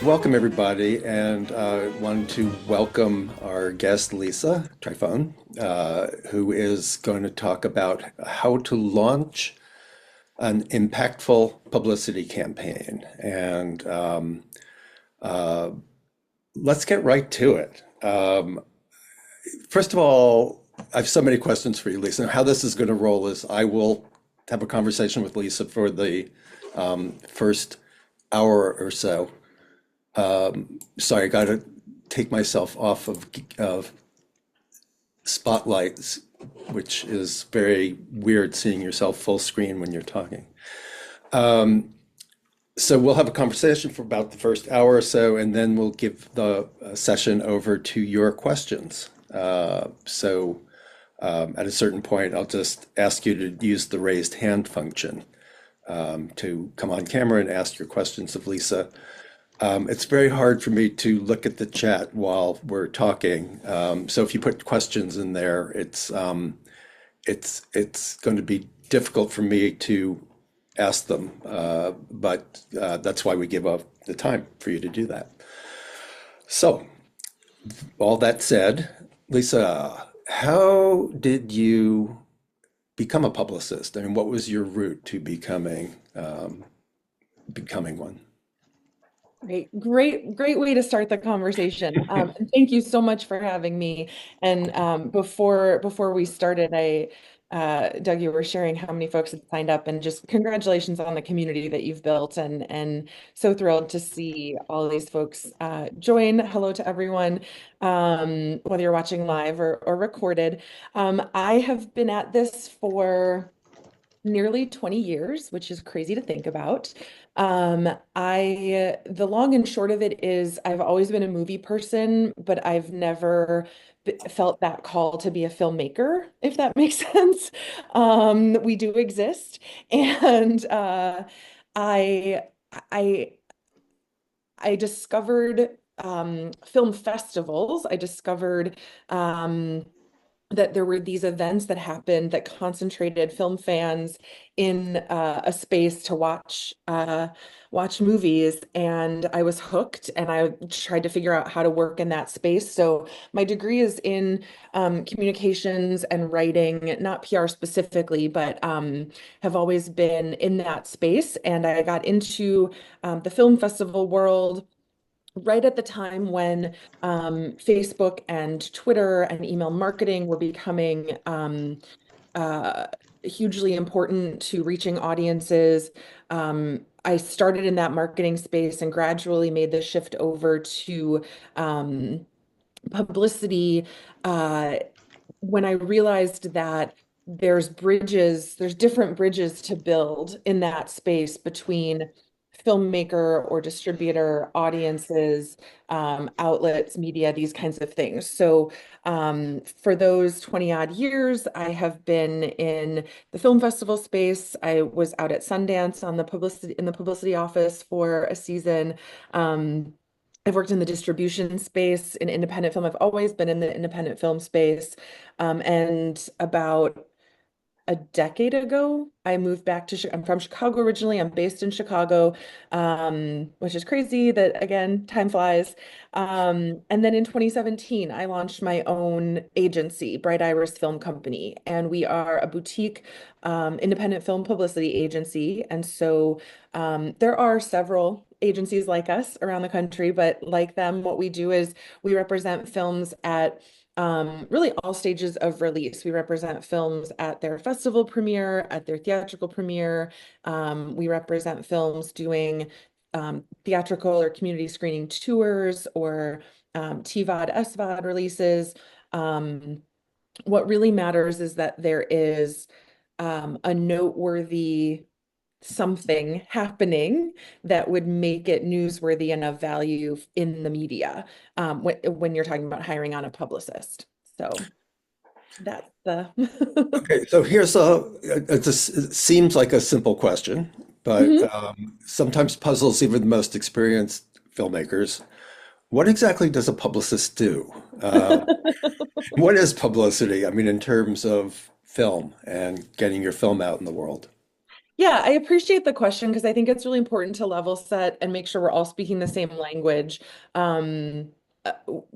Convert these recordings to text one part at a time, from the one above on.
Welcome everybody, and wanted to welcome our guest Lisa Trifone, who is going to talk about how to launch an impactful publicity campaign. And uh, let's get right to it. First of all, I have so many questions for you, Lisa. How this is going to roll is I will have a conversation with Lisa for the first hour or so. Sorry, I got to take myself off of spotlights, which is very weird seeing yourself full screen when you're talking. So we'll have a conversation for about the first hour or so, and then we'll give the session over to your questions. At a certain point, I'll just ask you to use the raised hand function to come on camera and ask your questions of Lisa. It's very hard for me to look at the chat while we're talking. So if you put questions in there, it's going to be difficult for me to ask them. But that's why we give up the time for you to do that. So all that said, Lisa, how did you become a publicist? I mean, what was your route to becoming one? Great way to start the conversation. And thank you so much for having me. And before we started, Doug, you were sharing how many folks had signed up, and just congratulations on the community that you've built, and so thrilled to see all of these folks join. Hello to everyone, whether you're watching live or recorded. I have been at this for nearly 20 years, which is crazy to think about. The long and short of it is I've always been a movie person, but I've never felt that call to be a filmmaker, if that makes sense. We do exist. And I, I, I discovered film festivals. I discovered that there were these events that happened that concentrated film fans in a space to watch movies, and I was hooked, and I tried to figure out how to work in that space. So my degree is in communications and writing, not PR specifically, but have always been in that space. And I got into the film festival world right at the time when Facebook and Twitter and email marketing were becoming uh, hugely important to reaching audiences. I started in that marketing space and gradually made the shift over to publicity when I realized that there's different bridges to build in that space between filmmaker or distributor, audiences, outlets, media, these kinds of things. So for those 20 odd years, I have been in the film festival space. I was out at Sundance on the publicity in the publicity office for a season. I've worked in the distribution space in independent film. I've always been in the independent film space. And about a decade ago, I moved back to, I'm from Chicago originally. I'm based in Chicago, which is crazy that, again, time flies. And then in 2017, I launched my own agency, Bright Iris Film Company, and we are a boutique independent film publicity agency. And so there are several agencies like us around the country, but like them, what we do is we represent films at really all stages of release. We represent films at their festival premiere, at their theatrical premiere. We represent films doing theatrical or community screening tours or TVOD, SVOD releases. What really matters is that there is a noteworthy something happening that would make it newsworthy and of value in the media when you're talking about hiring on a publicist. So that's the Okay, so it seems like a simple question, but Mhm. sometimes puzzles even the most experienced filmmakers. What exactly does a publicist do? What is publicity? I mean, in terms of film and getting your film out in the world. Yeah, I appreciate the question because I think it's really important to level set and make sure we're all speaking the same language. Um, uh,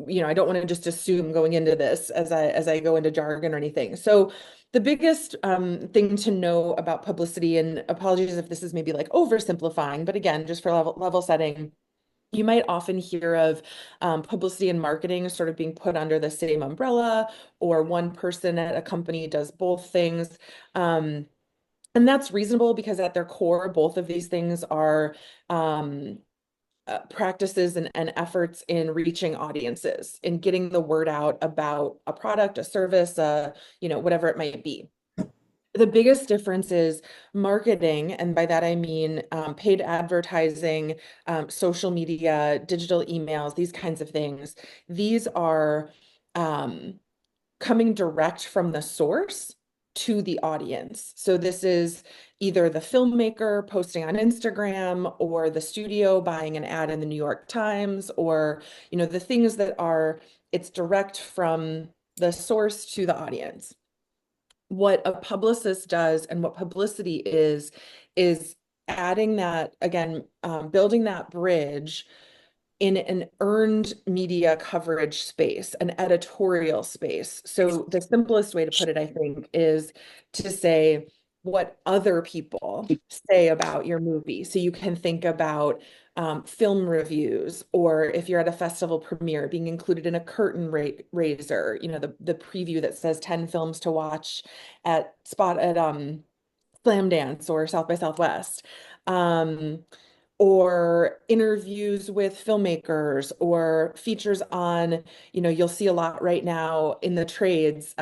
I don't want to just assume going into this as I go into jargon or anything. So the biggest thing to know about publicity, and apologies if this is maybe like oversimplifying, but again, just for level setting, you might often hear of publicity and marketing sort of being put under the same umbrella, or one person at a company does both things. Um, and that's reasonable because at their core, both of these things are um, practices and efforts in reaching audiences, in getting the word out about a product, a service, whatever it might be. The biggest difference is marketing, and by that I mean paid advertising, social media, digital emails, these kinds of things. These are um, coming direct from the source to the audience. So this is either the filmmaker posting on Instagram, or the studio buying an ad in the New York Times, or the things that are, it's direct from the source to the audience. What a publicist does and what publicity is adding that, again, building that bridge in an earned media coverage space, an editorial space. So the simplest way to put it, I think, is to say what other people say about your movie. So you can think about film reviews, or if you're at a festival premiere, being included in a curtain raiser, the preview that says 10 films to watch at Slam Dance or South by Southwest. Um, or interviews with filmmakers, or features on, you'll see a lot right now in the trades,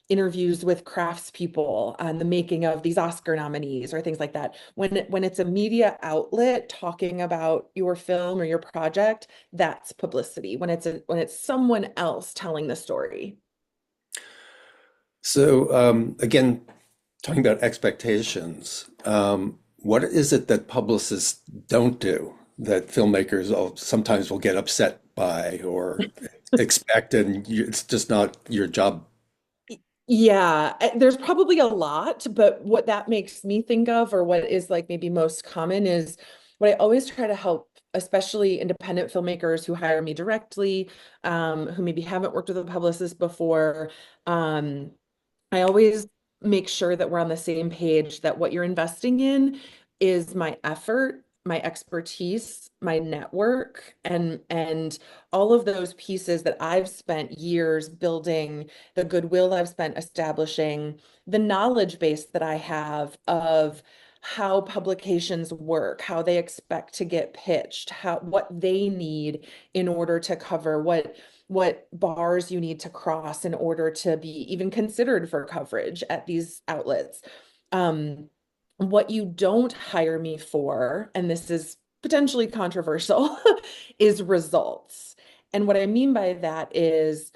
interviews with craftspeople on the making of these Oscar nominees or things like that. When it's a media outlet talking about your film or your project, that's publicity. When it's someone else telling the story. So again, talking about expectations, what is it that publicists don't do that filmmakers sometimes will get upset by or expect, and it's just not your job? Yeah, there's probably a lot, but what that makes me think of, or what is like maybe most common, is what I always try to help, especially independent filmmakers who hire me directly, who maybe haven't worked with a publicist before. Um, I always make sure that we're on the same page, that what you're investing in is my effort, my expertise, my network, and all of those pieces that I've spent years building, the goodwill I've spent establishing, the knowledge base that I have of how publications work, how they expect to get pitched, what they need in order to cover, what bars you need to cross in order to be even considered for coverage at these outlets. What you don't hire me for, and this is potentially controversial, is results. And what I mean by that is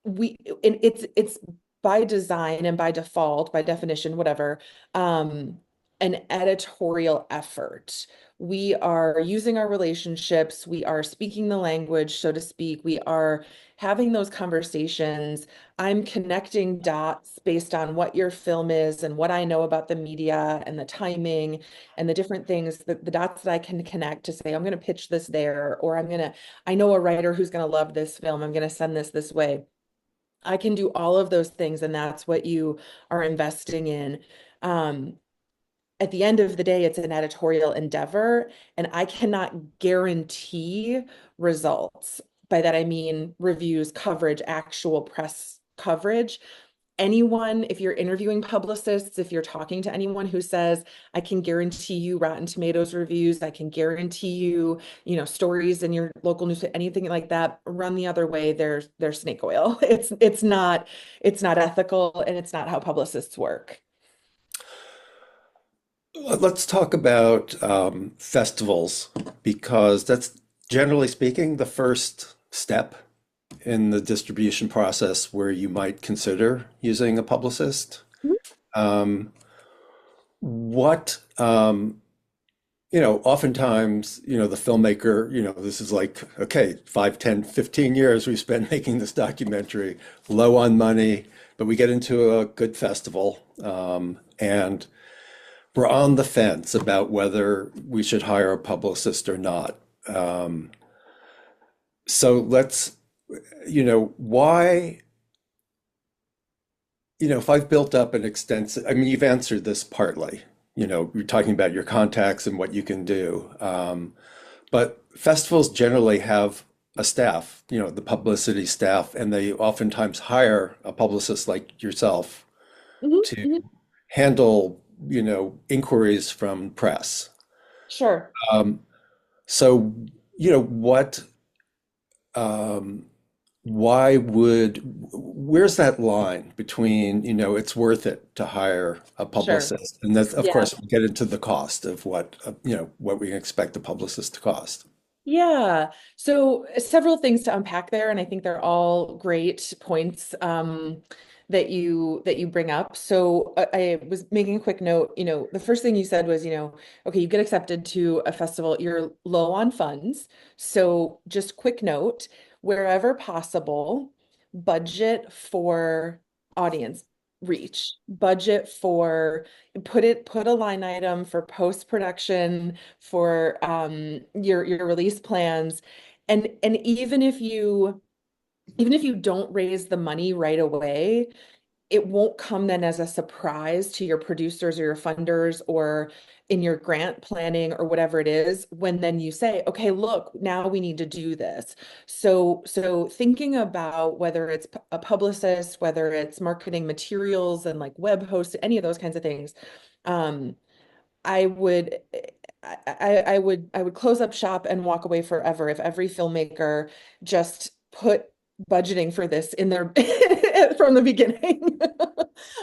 it's by design and by default, by definition, whatever, an editorial effort. We are using our relationships, we are speaking the language, so to speak, we are having those conversations. I'm connecting dots based on what your film is and what I know about the media and the timing and the different things, the dots that I can connect to say, I'm going to pitch this there, or I know a writer who's going to love this film, I'm going to send this way. I can do all of those things, and that's what you are investing in. Um, at the end of the day, it's an editorial endeavor, and I cannot guarantee results. By that, I mean reviews, coverage, actual press coverage. Anyone, if you're interviewing publicists, if you're talking to anyone who says, I can guarantee you Rotten Tomatoes reviews, I can guarantee you, stories in your local news, anything like that, run the other way. They're snake oil. It's not ethical, and it's not how publicists work. Let's talk about festivals, because that's generally speaking the first step in the distribution process where you might consider using a publicist. Um, what oftentimes, the filmmaker, this is like, okay, 5, 10, 15 years we spent making this documentary, low on money. but we get into a good festival, and we're on the fence about whether we should hire a publicist or not. Um, so let's, why, if I've built up an extensive, I mean, you've answered this partly, you're talking about your contacts and what you can do. But festivals generally have a staff, the publicity staff, and they oftentimes hire a publicist like yourself Mhm, to mhm. handle, inquiries from press. Sure, Um, so, what, um, where's that line between, it's worth it to hire a sure. publicist? And that's, of Yeah. course, we get into the cost of what we expect the publicist to cost. Yeah. So several things to unpack there, and I think they're all great points that you bring up. So I was making a quick note. The first thing you said was, okay, you get accepted to a festival, you're low on funds. So just quick note, wherever possible, budget for audience reach, budget for put a line item for post-production for your release plans, and even if you don't raise the money right away, it won't come then as a surprise to your producers or your funders or in your grant planning or whatever it is when then you say, okay, look, now we need to do this. So thinking about whether it's a publicist, whether it's marketing materials and like web hosts, any of those kinds of things, um, I would I would close up shop and walk away forever if every filmmaker just put budgeting for this in their from the beginning.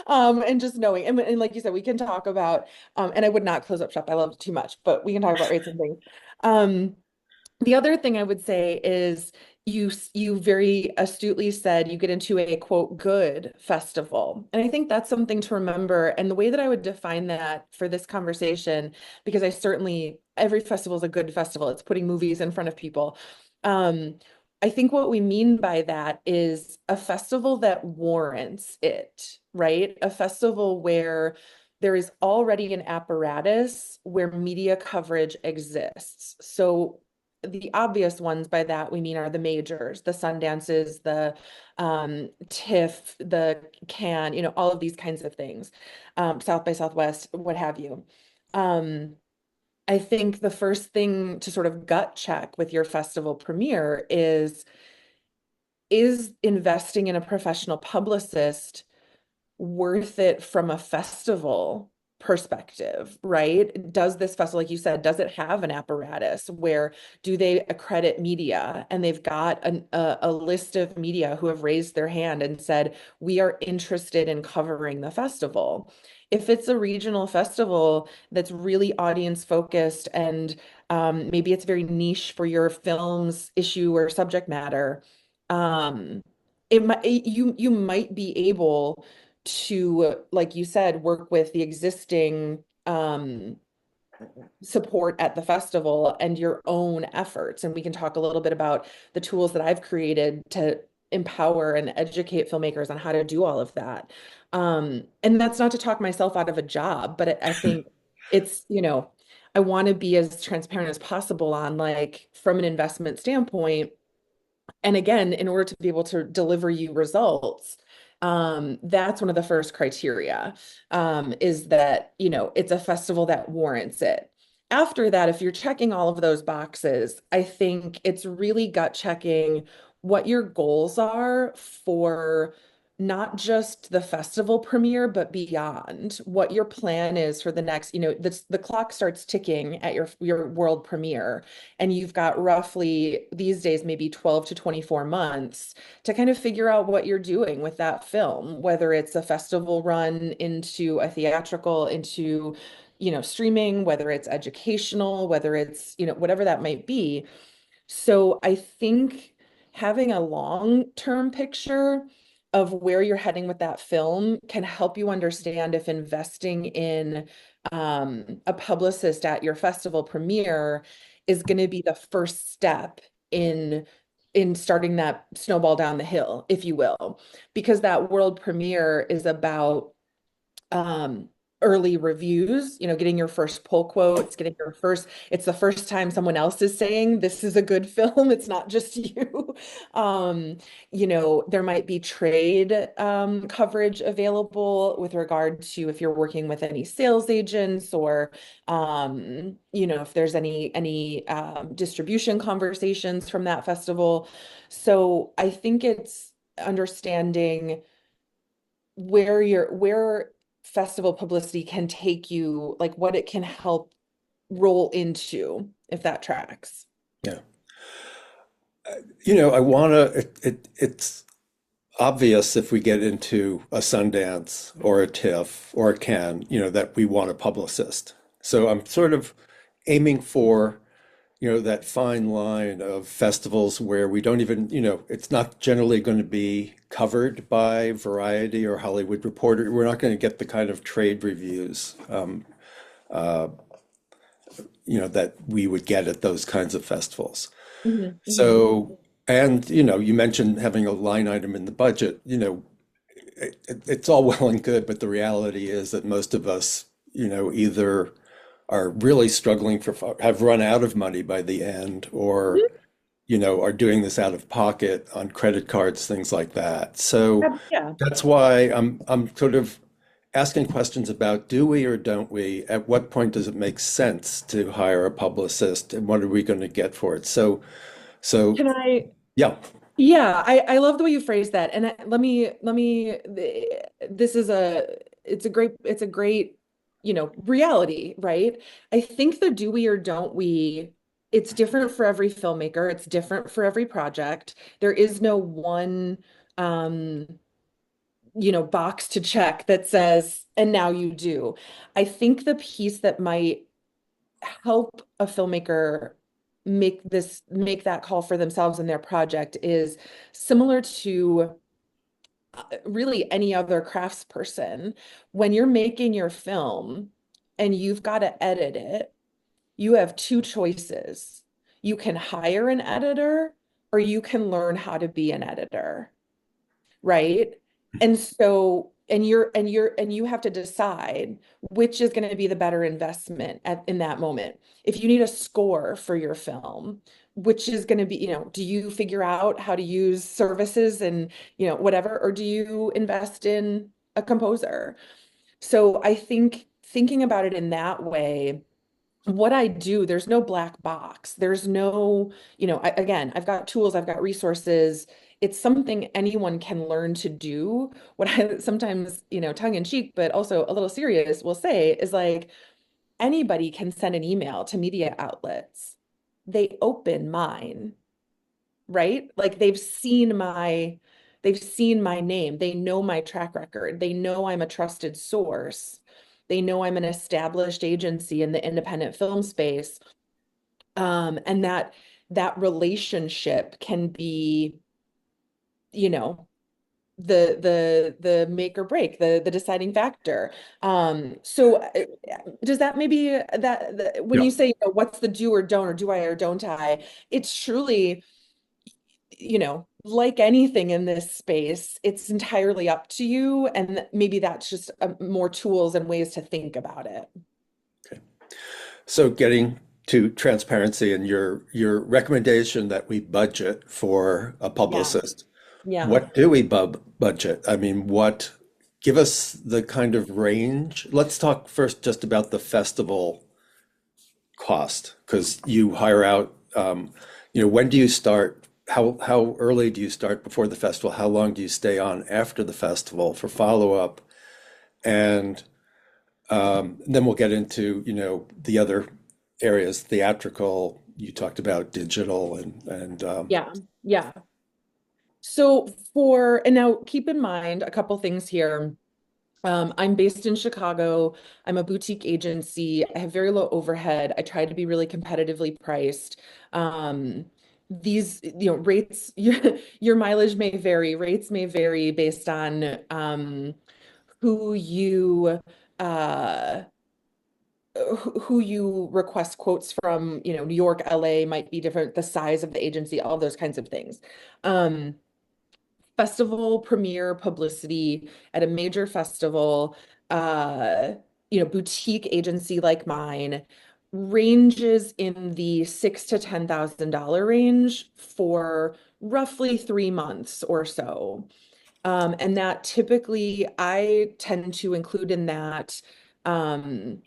And just knowing, and like you said, we can talk about and I would not close up shop. I love it too much, but we can talk about rates and things. Um, the other thing I would say is you very astutely said you get into a quote good festival. And I think that's something to remember. And the way that I would define that for this conversation, because I certainly every festival is a good festival, it's putting movies in front of people. Um, I think what we mean by that is a festival that warrants it, right? A festival where there is already an apparatus where media coverage exists. So the obvious ones by that we mean are the majors, the Sundances, the TIFF, the Cannes, all of these kinds of things, South by Southwest, what have you. Um, I think the first thing to sort of gut check with your festival premiere is investing in a professional publicist worth it from a festival perspective, right? Does this festival, like you said, does it have an apparatus where do they accredit media and they've got a list of media who have raised their hand and said, we are interested in covering the festival? If it's a regional festival that's really audience focused and maybe it's very niche for your film's issue or subject matter, um, you might be able to, like you said, work with the existing support at the festival and your own efforts. And we can talk a little bit about the tools that I've created to empower and educate filmmakers on how to do all of that. And that's not to talk myself out of a job, but I think it's, I want to be as transparent as possible on like from an investment standpoint, and again, in order to be able to deliver you results, that's one of the first criteria, is that, it's a festival that warrants it. After that, if you're checking all of those boxes, I think it's really gut checking what your goals are for not just the festival premiere, but beyond what your plan is for the next, the clock starts ticking at your world premiere, and you've got roughly these days maybe 12 to 24 months to kind of figure out what you're doing with that film, whether it's a festival run into a theatrical, into streaming, whether it's educational, whether it's whatever that might be. So I think having a long-term picture of where you're heading with that film can help you understand if investing in a publicist at your festival premiere is going to be the first step in in starting that snowball down the hill, if you will, because that world premiere is about um early reviews, getting your first pull quotes, it's the first time someone else is saying this is a good film. It's not just you. Um, there might be trade coverage available with regard to if you're working with any sales agents or if there's any distribution conversations from that festival. So I think it's understanding where festival publicity can take you, like what it can help roll into, if that tracks. Yeah. I want to, it's obvious if we get into a Sundance or a TIFF or a Cannes, that we want a publicist. So I'm sort of aiming for, that fine line of festivals where we don't even, it's not generally going to be covered by Variety or Hollywood Reporter. We're not going to get the kind of trade reviews, that we would get at those kinds of festivals. Mhm, mhm. So, and you mentioned having a line item in the budget. It's all well and good, but the reality is that most of us, either are really struggling have run out of money by the end, or are doing this out of pocket on credit cards, things like that. So Yeah. that's why I'm sort of asking questions about, do we or don't we? At what point does it make sense to hire a publicist, and what are we going to get for it? So Can I yeah, Yeah, I love the way you phrase that. And this is it's a great, reality, right? I think the do we or don't we, it's different for every filmmaker. It's different for every project. There is no one, um, box to check that says, and now you do. I think the piece that might help a filmmaker make that call for themselves in their project is similar to really any other craftsperson. When you're making your film and you've got to edit it, you have two choices. You can hire an editor or you can learn how to be an editor, right? And so, and you have to decide which is going to be the better investment in that moment. If you need a score for your film, which is going to be, do you figure out how to use services and, whatever, or do you invest in a composer? So I think thinking about it in that way, what I do, there's no black box. There's no, again, I've got tools, I've got resources. It's something anyone can learn to do. What I sometimes, tongue in cheek, but also a little serious, will say is like anybody can send an email to media outlets. They open mine, right? Like they've seen my name. They know my track record. They know I'm a trusted source. They know I'm an established agency in the independent film space. And that relationship can be, you know, the make or break, the deciding factor. So does that maybe when yeah. you say, what's the do or don't, or do I or don't I, it's truly, like anything in this space, it's entirely up to you. And maybe that's just more tools and ways to think about it. Okay. So getting to transparency and your recommendation that we budget for a Yeah. publicist. Yeah. What do we budget? I mean, give us the kind of range. Let's talk first just about the festival cost, because you hire out, when do you start? How early do you start before the festival? How long do you stay on after the festival for follow-up? And then we'll get into, the other areas, theatrical, you talked about digital and Yeah. Yeah. And now keep in mind a couple things here. I'm based in Chicago. I'm a boutique agency. I have very low overhead. I try to be really competitively priced. These, rates, your mileage may vary. Rates may vary based on who you uh who you request quotes from, New York, LA might be different, the size of the agency, all those kinds of things. Um, Festival premiere publicity at a major festival, uh, boutique agency like mine ranges in the six to $10,000 range for roughly 3 months or so. And that typically I tend to include in that. Um,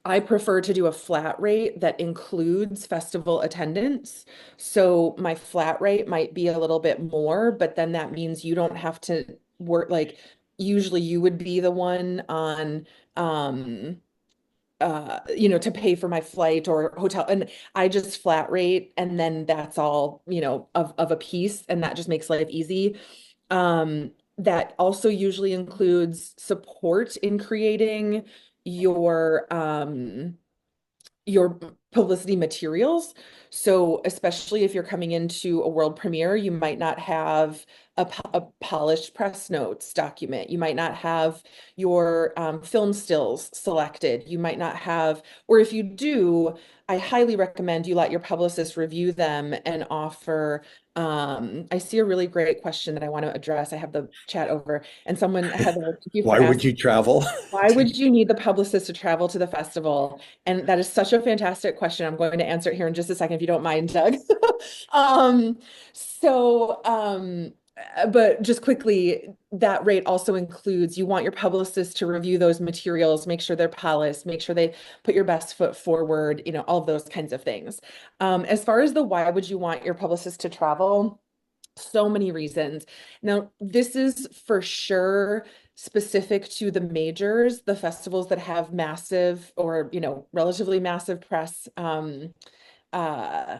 I prefer to do a flat rate that includes festival attendance. So my flat rate might be a little bit more, but then that means you don't have to work like usually you would be the one on to pay for my flight or hotel. And I just flat rate and then that's all, of a piece and that just makes life easy. That also usually includes support in creating your publicity materials. So especially if you're coming into a world premiere, you might not have a polished press notes document. You might not have your film stills selected. You might not have, or if you do, I highly recommend you let your publicist review them and offer. I see a really great question that I want to address. I have the chat over, and someone, Heather, thank you for Why would asking. you travel? Why would you need the publicist to travel to the festival? And that is such a fantastic question. I'm going to answer it here in just a second, if you don't mind, Doug. Um, so, but just quickly, that rate also includes you want your publicist to review those materials, make sure they're polished, make sure they put your best foot forward, all of those kinds of things. As far as the why would you want your publicist to travel? So many reasons. Now, this is for sure specific to the majors, the festivals that have massive or, relatively massive press uh,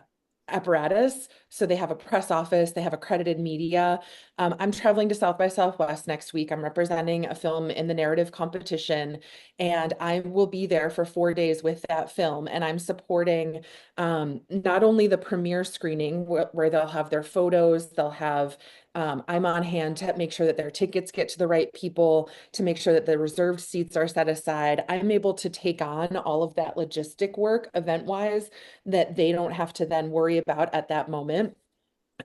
apparatus. So they have a press office, they have accredited media. I'm traveling to South by Southwest next week. I'm representing a film in the narrative competition, and I will be there for 4 days with that film. And I'm supporting not only the premiere screening where they'll have their photos, they'll have I'm on hand to make sure that their tickets get to the right people, to make sure that the reserved seats are set aside. I'm able to take on all of that logistic work event-wise that they don't have to then worry about at that moment.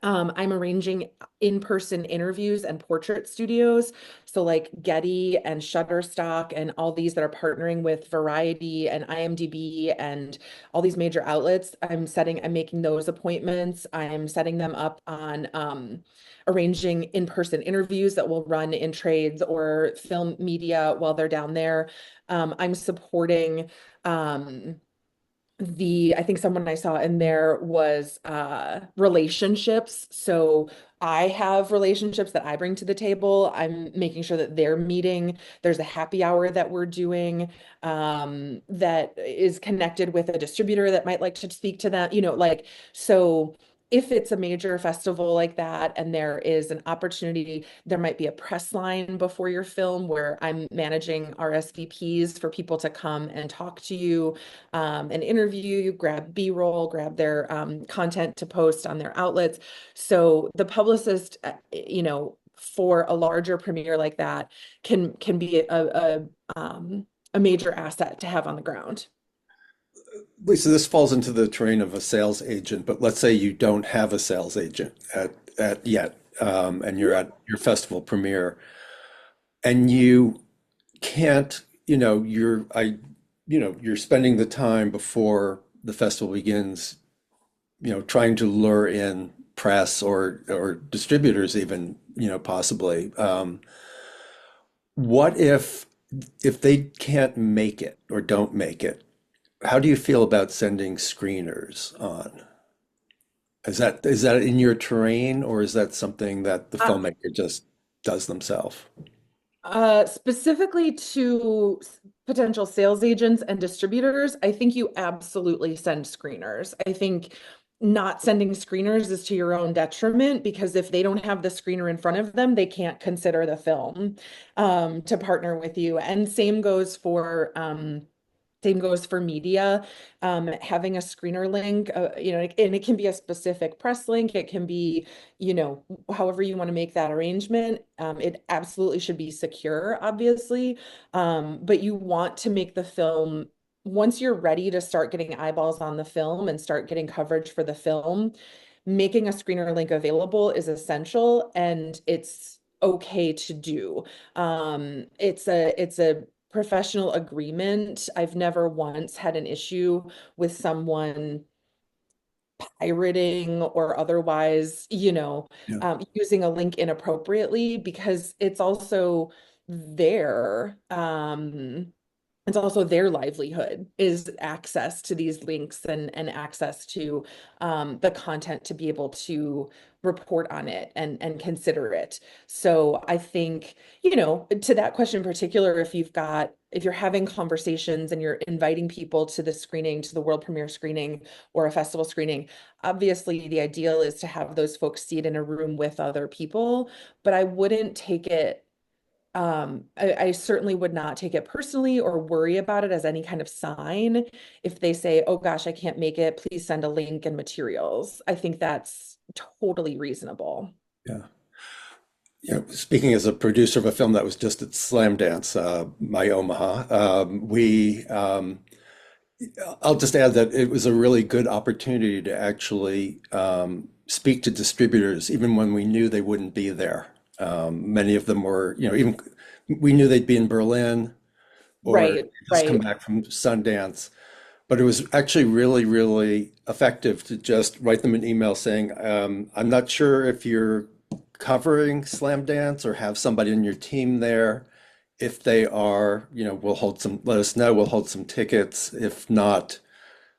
I'm arranging in-person interviews and portrait studios. So like Getty and Shutterstock and all these that are partnering with Variety and IMDb and all these major outlets. I'm making those appointments. I'm setting them up on arranging in-person interviews that will run in trades or film media while they're down there. I'm supporting I think someone I saw in there was relationships. So I have relationships that I bring to the table. I'm making sure that they're meeting. There's a happy hour that we're doing that is connected with a distributor that might like to speak to them, so if it's a major festival like that and there is an opportunity, there might be a press line before your film where I'm managing RSVPs for people to come and talk to you and interview you, grab B-roll, grab their content to post on their outlets. So the publicist, for a larger premiere like that can be a major asset to have on the ground. Lisa, this falls into the terrain of a sales agent, but let's say you don't have a sales agent at yet, and you're at your festival premiere, and you can't, you're spending the time before the festival begins, trying to lure in press or distributors even, possibly. What if they can't make it or don't make it? How do you feel about sending screeners on? Is that in your terrain, or is that something that the Uh, filmmaker just does themselves? Specifically to potential sales agents and distributors, I think you absolutely send screeners. I think not sending screeners is to your own detriment because if they don't have the screener in front of them, they can't consider the film to partner with you. And same goes for media, having a screener link, and it can be a specific press link. It can be, however you want to make that arrangement. It absolutely should be secure, obviously. But you want to make the film once you're ready to start getting eyeballs on the film and start getting coverage for the film, making a screener link available is essential, and it's okay to do. It's a professional agreement. I've never once had an issue with someone pirating or otherwise, Yeah. using a link inappropriately, because their it's also their livelihood is access to these links and access to the content to be able to report on it and consider it. So I think, to that question in particular, if you're having conversations and you're inviting people to the screening, to the world premiere screening or a festival screening, obviously the ideal is to have those folks seated in a room with other people, but I wouldn't take it I certainly would not take it personally or worry about it as any kind of sign if they say, oh gosh, I can't make it, please send a link and materials. I think that's totally reasonable. Yeah. Speaking as a producer of a film that was just at Slamdance, my Omaha, I'll just add that it was a really good opportunity to actually speak to distributors, even when we knew they wouldn't be there. Many of them were, even we knew they'd be in Berlin or Right, just come right. back from Sundance. But it was actually really, really effective to just write them an email saying, I'm not sure if you're covering Slam Dance or have somebody on your team there. If they are, let us know, we'll hold some tickets. If not,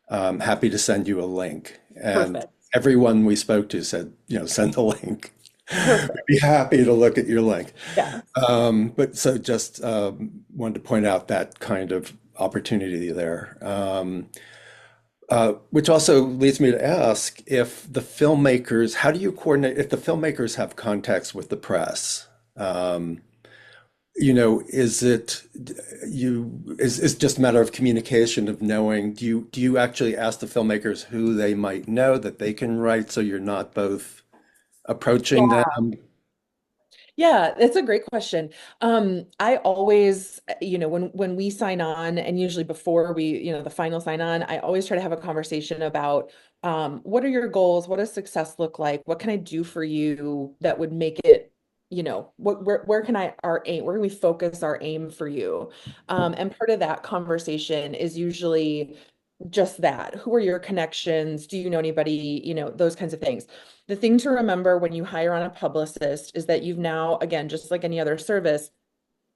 happy to send you a link. And Perfect. everyone we spoke to said, send a link. We'd Perfect. be happy to look at your link. Yeah. But so just wanted to point out that kind of opportunity there. Which also leads me to ask if the filmmakers, how do you coordinate if the filmmakers have contacts with the press? Is it is just a matter of communication of knowing, do you actually ask the filmmakers who they might know that they can write so you're not both approaching them? Yeah, that's a great question. I always, when we sign on, and usually before we, the final sign on, I always try to have a conversation about what are your goals? What does success look like? What can I do for you that would make it, where can where can we focus our aim for you? And part of that conversation is usually just that. Who are your connections? Do you know anybody? Those kinds of things. The thing to remember when you hire on a publicist is that you've now, again, just like any other service,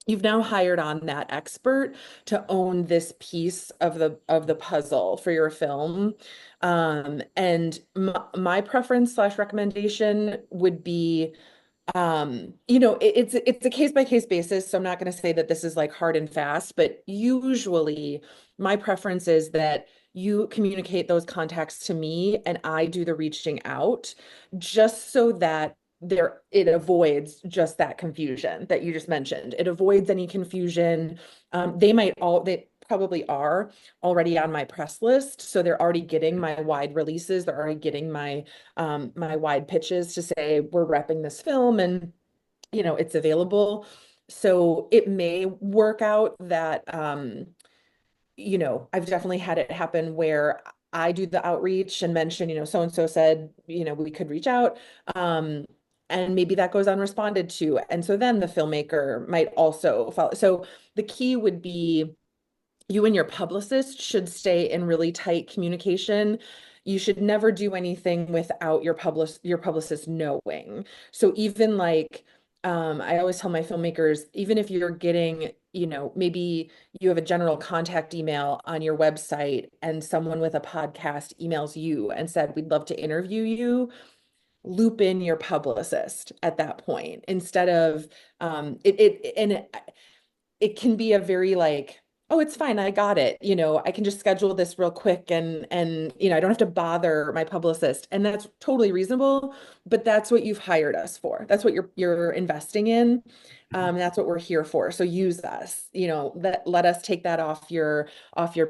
you've now hired on that expert to own this piece of the puzzle for your film. And my preference slash recommendation would be it's a case by case basis, so I'm not going to say that this is like hard and fast, but usually my preference is that you communicate those contacts to me and I do the reaching out, just so that it avoids just that confusion that you just mentioned. It avoids any confusion. They probably are already on my press list, so they're already getting my wide releases. They're already getting my wide pitches to say we're repping this film and it's available. So it may work out that I've definitely had it happen where I do the outreach and mention, so and so said, we could reach out. Um, and maybe that goes unresponded to. And so then the filmmaker might also follow. So the key would be you and your publicist should stay in really tight communication. You should never do anything without your publicist knowing. So even like I always tell my filmmakers, even if you're getting, maybe you have a general contact email on your website and someone with a podcast emails you and said, we'd love to interview you, loop in your publicist at that point instead of it can be a very like, oh, it's fine, I got it. I can just schedule this real quick and I don't have to bother my publicist. And that's totally reasonable, but that's what you've hired us for. That's what you're investing in. That's what we're here for. So use us, let us take that off your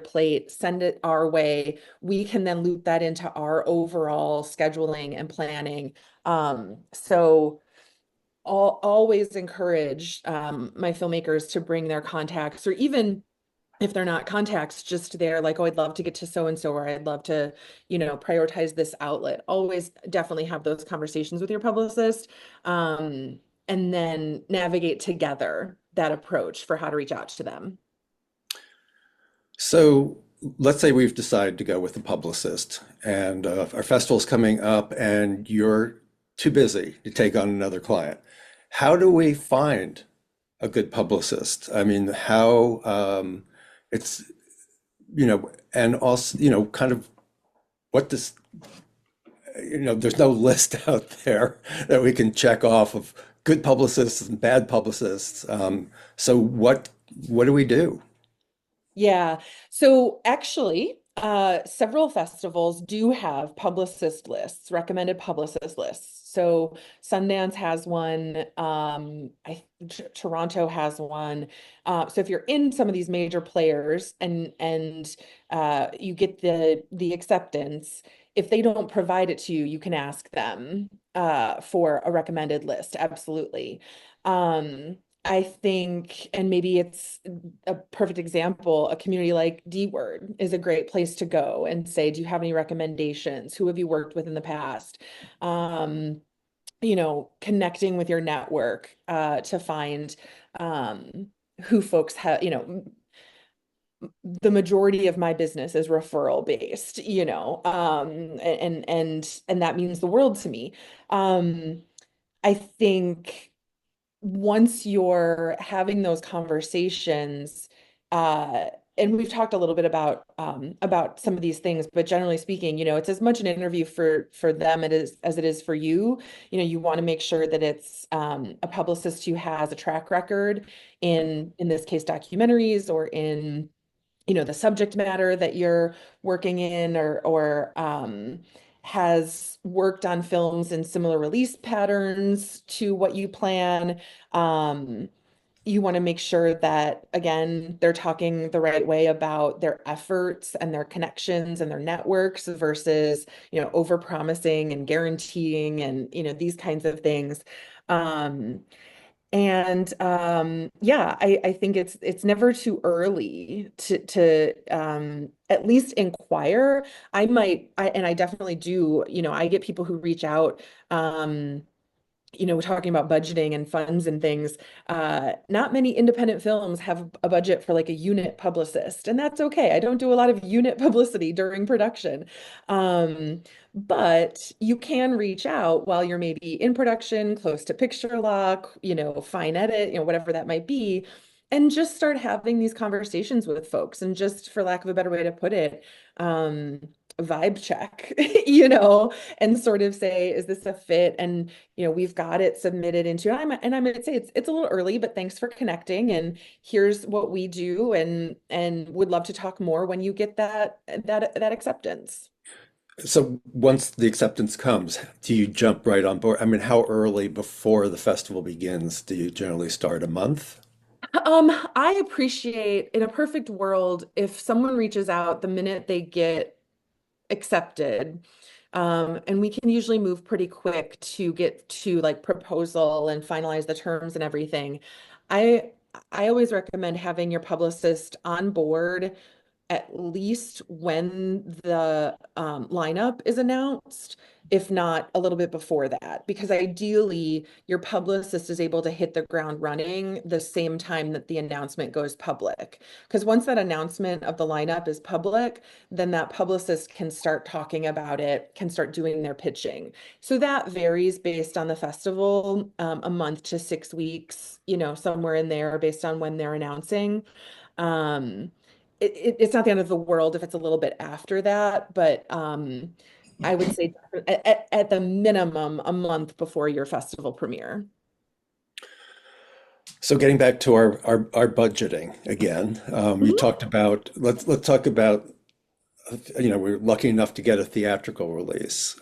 plate, send it our way. We can then loop that into our overall scheduling and planning. So always encourage my filmmakers to bring their contacts or even if they're not contacts, just there like, oh, I'd love to get to so and so, or I'd love to, prioritize this outlet. Always definitely have those conversations with your publicist, and then navigate together that approach for how to reach out to them. So let's say we've decided to go with a publicist, and our festival's coming up, and you're too busy to take on another client. How do we find a good publicist? I mean, how it's, and also, kind of what this, there's no list out there that we can check off of good publicists and bad publicists. So what do we do? Yeah. So actually, several festivals do have publicist lists, recommended publicist lists. So Sundance has one, Toronto has one. So if you're in some of these major players and you get the acceptance, if they don't provide it to you, you can ask them for a recommended list. Absolutely. I think, and maybe it's a perfect example, a community like D-Word is a great place to go and say, do you have any recommendations? Who have you worked with in the past? Connecting with your network to find who folks have, the majority of my business is referral based, and that means the world to me. I think once you're having those conversations, uh, and we've talked a little bit about some of these things, but generally speaking, it's as much an interview for them it is as it is for you. You want to make sure that it's a publicist who has a track record in this case documentaries, or in the subject matter that you're working in, or has worked on films in similar release patterns to what you plan. You want to make sure that, again, they're talking the right way about their efforts and their connections and their networks versus, over-promising and guaranteeing and, these kinds of things. Yeah, I think it's never too early to at least inquire. And I definitely do, I get people who reach out, talking about budgeting and funds and things. Not many independent films have a budget for like a unit publicist, and that's okay. I don't do a lot of unit publicity during production. But you can reach out while you're maybe in production, close to picture lock, fine edit, whatever that might be, and just start having these conversations with folks. And just for lack of a better way to put it, vibe check, and sort of say, is this a fit? And we've got it submitted into, and I might say it's a little early, but thanks for connecting. And here's what we do, and would love to talk more when you get that acceptance. So once the acceptance comes, do you jump right on board? I mean, how early before the festival begins do you generally start? A month? I appreciate in a perfect world if someone reaches out the minute they get accepted. And we can usually move pretty quick to get to like proposal and finalize the terms and everything. I I always recommend having your publicist on board at least when the lineup is announced, if not a little bit before that, because ideally your publicist is able to hit the ground running the same time that the announcement goes public. Because once that announcement of the lineup is public, then that publicist can start talking about it, can start doing their pitching. So that varies based on the festival, a month to 6 weeks, somewhere in there based on when they're announcing. Um, it's not the end of the world if it's a little bit after that, but I would say at the minimum a month before your festival premiere. So getting back to our budgeting again, you Mhm. talked about let's talk about we're lucky enough to get a theatrical release.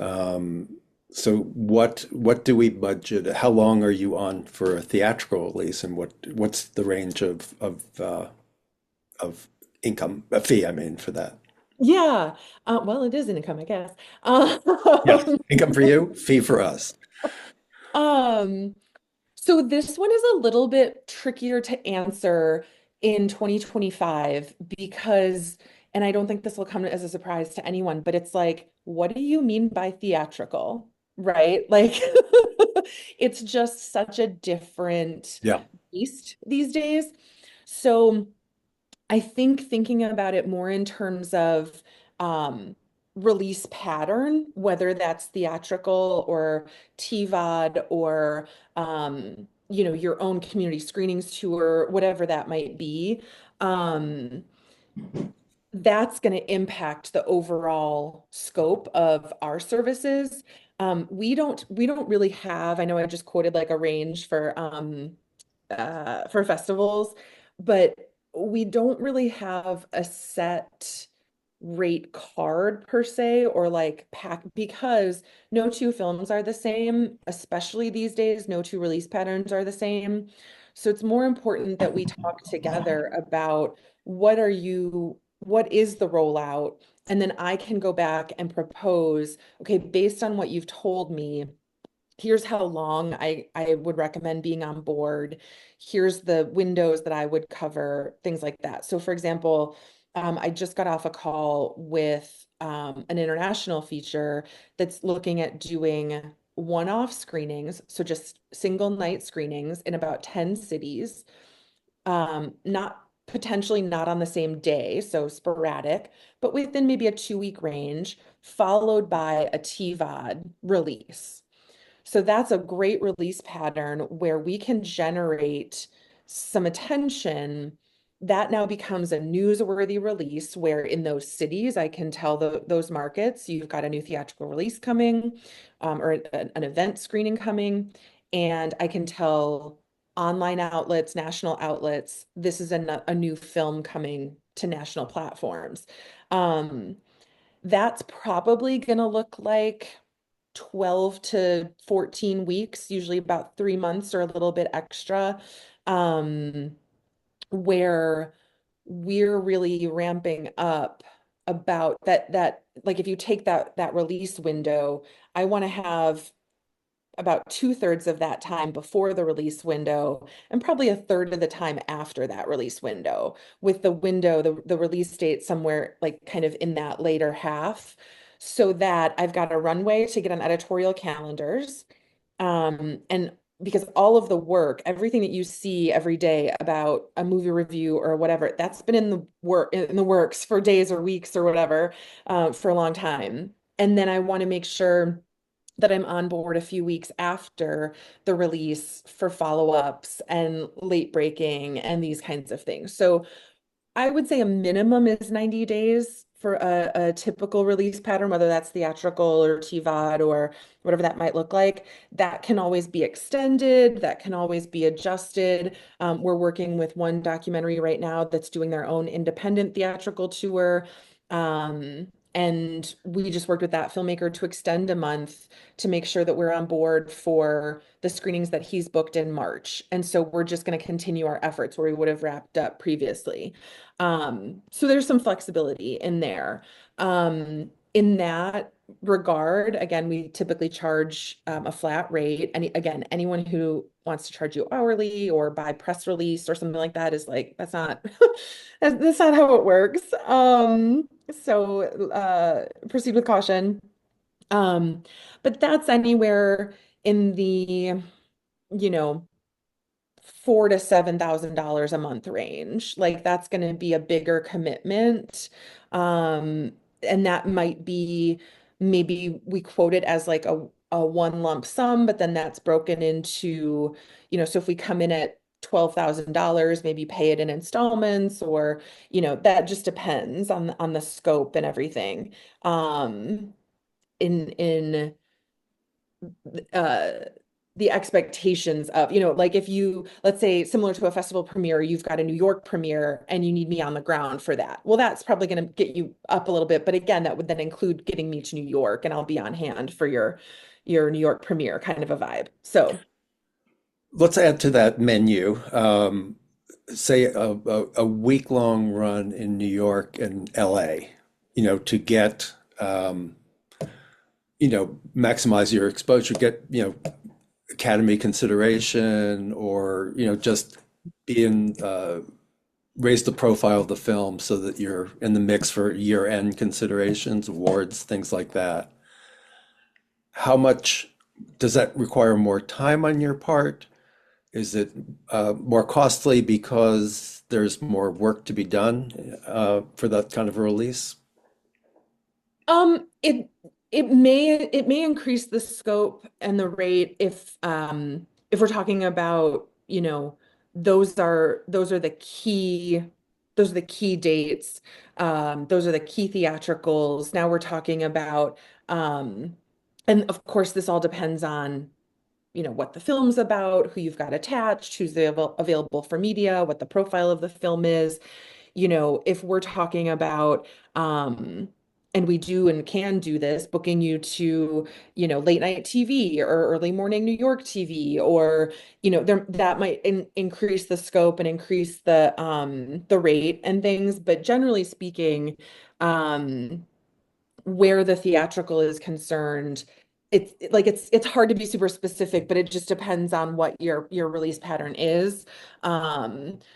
So what do we budget? How long are you on for a theatrical release, and what's the range of income, a fee, I mean, for that? Yeah, well, it is income, I guess. Yeah, income for you, fee for us. Um, so this one is a little bit trickier to answer in 2025 because, and I don't think this will come as a surprise to anyone, but it's like, what do you mean by theatrical? Right? Like, it's just such a different Yeah. beast these days. So, I think thinking about it more in terms of um, release pattern, whether that's theatrical or TVOD or your own community screenings tour, whatever that might be. Um, that's going to impact the overall scope of our services. We don't really have, I know I just quoted like a range for festivals, but we don't really have a set rate card per se or like pack because no two films are the same, especially these days, no two release patterns are the same. So it's more important that we talk together about what is the rollout? And then I can go back and propose, okay, based on what you've told me, here's how long I would recommend being on board. Here's the windows that I would cover, things like that. So for example, I just got off a call with an international feature that's looking at doing one-off screenings, so just single night screenings in about 10 cities, not potentially not on the same day, so sporadic, but within maybe a 2-week range, followed by a TVOD release. So that's a great release pattern where we can generate some attention. That now becomes a newsworthy release where in those cities, I can tell those markets, you've got a new theatrical release coming, or an event screening coming, and I can tell online outlets, national outlets, this is a new film coming to national platforms. Um, that's probably going to look like 12 to 14 weeks, usually about 3 months or a little bit extra, um, where we're really ramping up about that like if you take that release window, I want to have about 2/3 of that time before the release window and probably a third of the time after that release window, with the release date somewhere like kind of in that later half, so that I've got a runway to get on editorial calendars. And because all of the work, everything that you see every day about a movie review or whatever, that's been in the works for days or weeks or whatever, for a long time. And then I want to make sure that I'm on board a few weeks after the release for follow-ups and late breaking and these kinds of things. So I would say a minimum is 90 days for a typical release pattern, whether that's theatrical or TVOD or whatever that might look like. That can always be extended, that can always be adjusted. We're working with one documentary right now that's doing their own independent theatrical tour. And we just worked with that filmmaker to extend a month to make sure that we're on board for the screenings that he's booked in March. And so we're just going to continue our efforts where we would have wrapped up previously. So there's some flexibility in there. In that regard, again, we typically charge a flat rate. And again, anyone who wants to charge you hourly or by press release or something like that is like, that's not that's not how it works. So proceed with caution. Um, but that's anywhere in the, you know, $4,000 to $7,000 a month range. Like that's going to be a bigger commitment. And that might be maybe we quote it as like a one lump sum, but then that's broken into, so if we come in at $12,000, maybe pay it in installments or, that just depends on the scope and everything. In uh the expectations of, like if you, let's say similar to a festival premiere, you've got a New York premiere and you need me on the ground for that. Well, that's probably going to get you up a little bit, but again, that would then include getting me to New York and I'll be on hand for your New York premiere kind of a vibe. So, Let's add to that menu. Say a week-long run in New York and LA, to get, maximize your exposure, get, Academy consideration or, just be in raise the profile of the film so that you're in the mix for year-end considerations, awards, things like that. How much does that require more time on your part? Is it more costly because there's more work to be done for that kind of a release? Um, it it may increase the scope and the rate if we're talking about, those are the key dates. Those are the key theatricals. Now we're talking about and of course this all depends on, what the film's about, who you've got attached, who's available for media, what the profile of the film is. If we're talking about, and we do and can do this, booking you to, late night TV or early morning New York TV, or, that might increase the scope and increase the rate and things. But generally speaking, um, where the theatrical is concerned, it's hard to be super specific, but it just depends on what your release pattern is.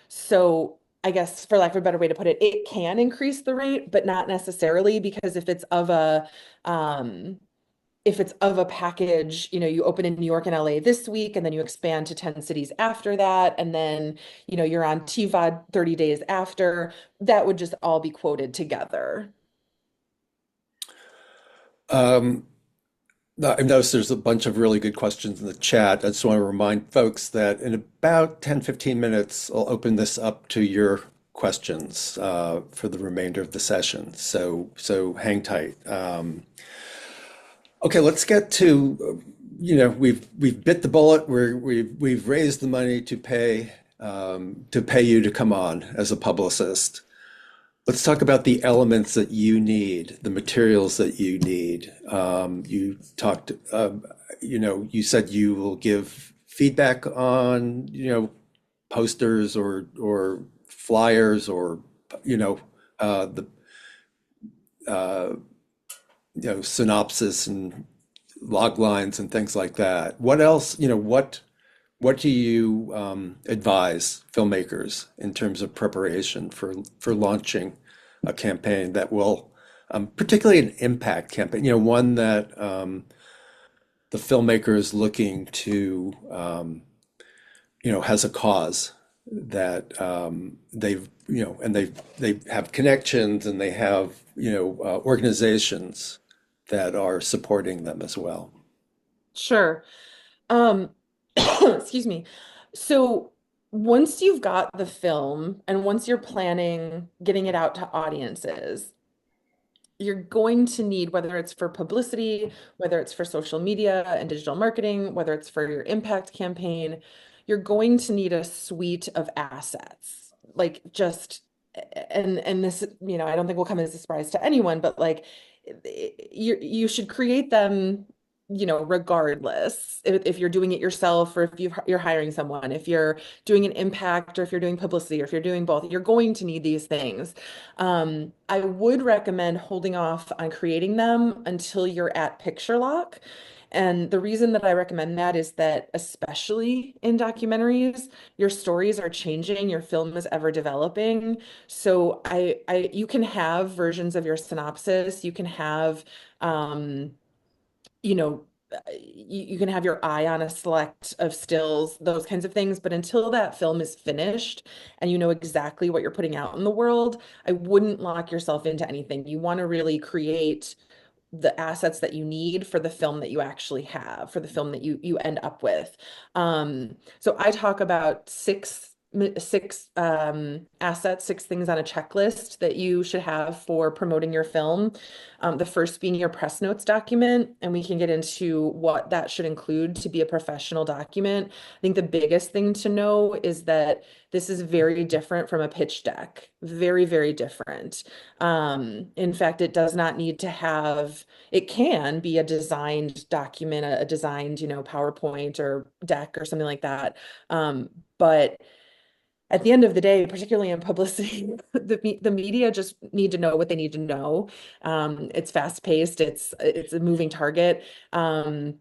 So I guess for lack of a better way to put it, it can increase the rate, but not necessarily, because um if it's of a package, you open in New York and LA this week, and then you expand to 10 cities after that, and then, you're on TVOD 30 days after, that would just all be quoted together. Um, I've noticed there's a bunch of really good questions in the chat. I just want to remind folks that in about 10, 15 minutes, I'll open this up to your questions for the remainder of the session. So hang tight. Okay, let's get to, we've bit the bullet. We've raised the money to pay you to come on as a publicist. Let's talk about the elements that you need, the materials that you need. You talked, you said you will give feedback on, posters or flyers or, the uh, synopsis and log lines and things like that. What else, what do you advise filmmakers in terms of preparation for launching a campaign that will, particularly an impact campaign, one that the filmmaker is looking to, has a cause that they've, and they have connections and they have, organizations that are supporting them as well. Sure. Um, excuse me. So once you've got the film and once you're planning getting it out to audiences, you're going to need, whether it's for publicity, whether it's for social media and digital marketing, whether it's for your impact campaign, you're going to need a suite of assets. Like just, and this, I don't think will come as a surprise to anyone, but like you should create them, regardless if you're doing it yourself or if you're hiring someone, if you're doing an impact or if you're doing publicity or if you're doing both, you're going to need these things. I would recommend holding off on creating them until you're at picture lock. And the reason that I recommend that is that, especially in documentaries, your stories are changing, your film is ever developing. So you can have versions of your synopsis, you can have, you know, you can have your eye on a select of stills, those kinds of things. But until that film is finished and you know exactly what you're putting out in the world, I wouldn't lock yourself into anything. You want to really create the assets that you need for the film that you actually have, for the film that you end up with. So I talk about six assets, six things on a checklist that you should have for promoting your film. The first being your press notes document, and we can get into what that should include to be a professional document. I think the biggest thing to know is that this is very different from a pitch deck. Very, very different. In fact, it does not need to have, it can be a designed document, a designed, PowerPoint or deck or something like that. But at the end of the day, particularly in publicity, the media just need to know what they need to know. It's fast paced. It's a moving target. You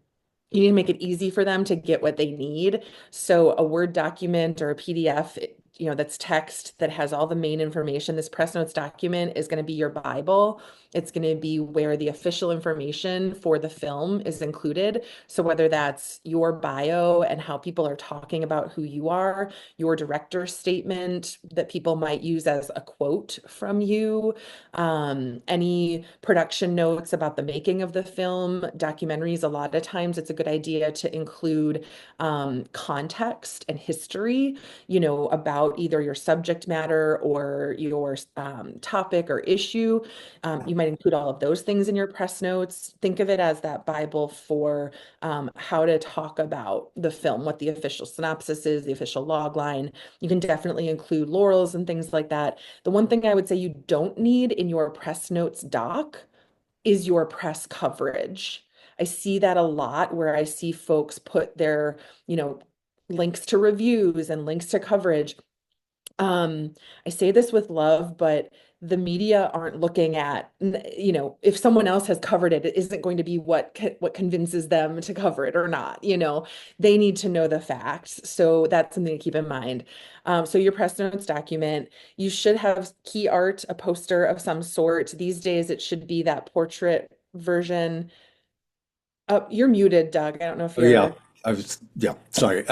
need to make it easy for them to get what they need. So a Word document or a PDF, that's text that has all the main information. This press notes document is going to be your Bible. It's going to be where the official information for the film is included. So whether that's your bio and how people are talking about who you are, your director's statement that people might use as a quote from you, any production notes about the making of the film, documentaries, a lot of times it's a good idea to include context and history, about either your subject matter or your topic or issue. You might include all of those things in your press notes. Think of it as that Bible for how to talk about the film, what the official synopsis is, the official log line. You can definitely include laurels and things like that. The one thing I would say you don't need in your press notes doc is your press coverage. I see that a lot where I see folks put their, links to reviews and links to coverage. I say this with love, but the media aren't looking at, if someone else has covered it, it isn't going to be what convinces them to cover it or not. They need to know the facts. So that's something to keep in mind. So your press notes document, you should have key art, a poster of some sort. These days, it should be that portrait version. Oh, you're muted, Doug. I don't know if Oh, yeah, you're. yeah, sorry.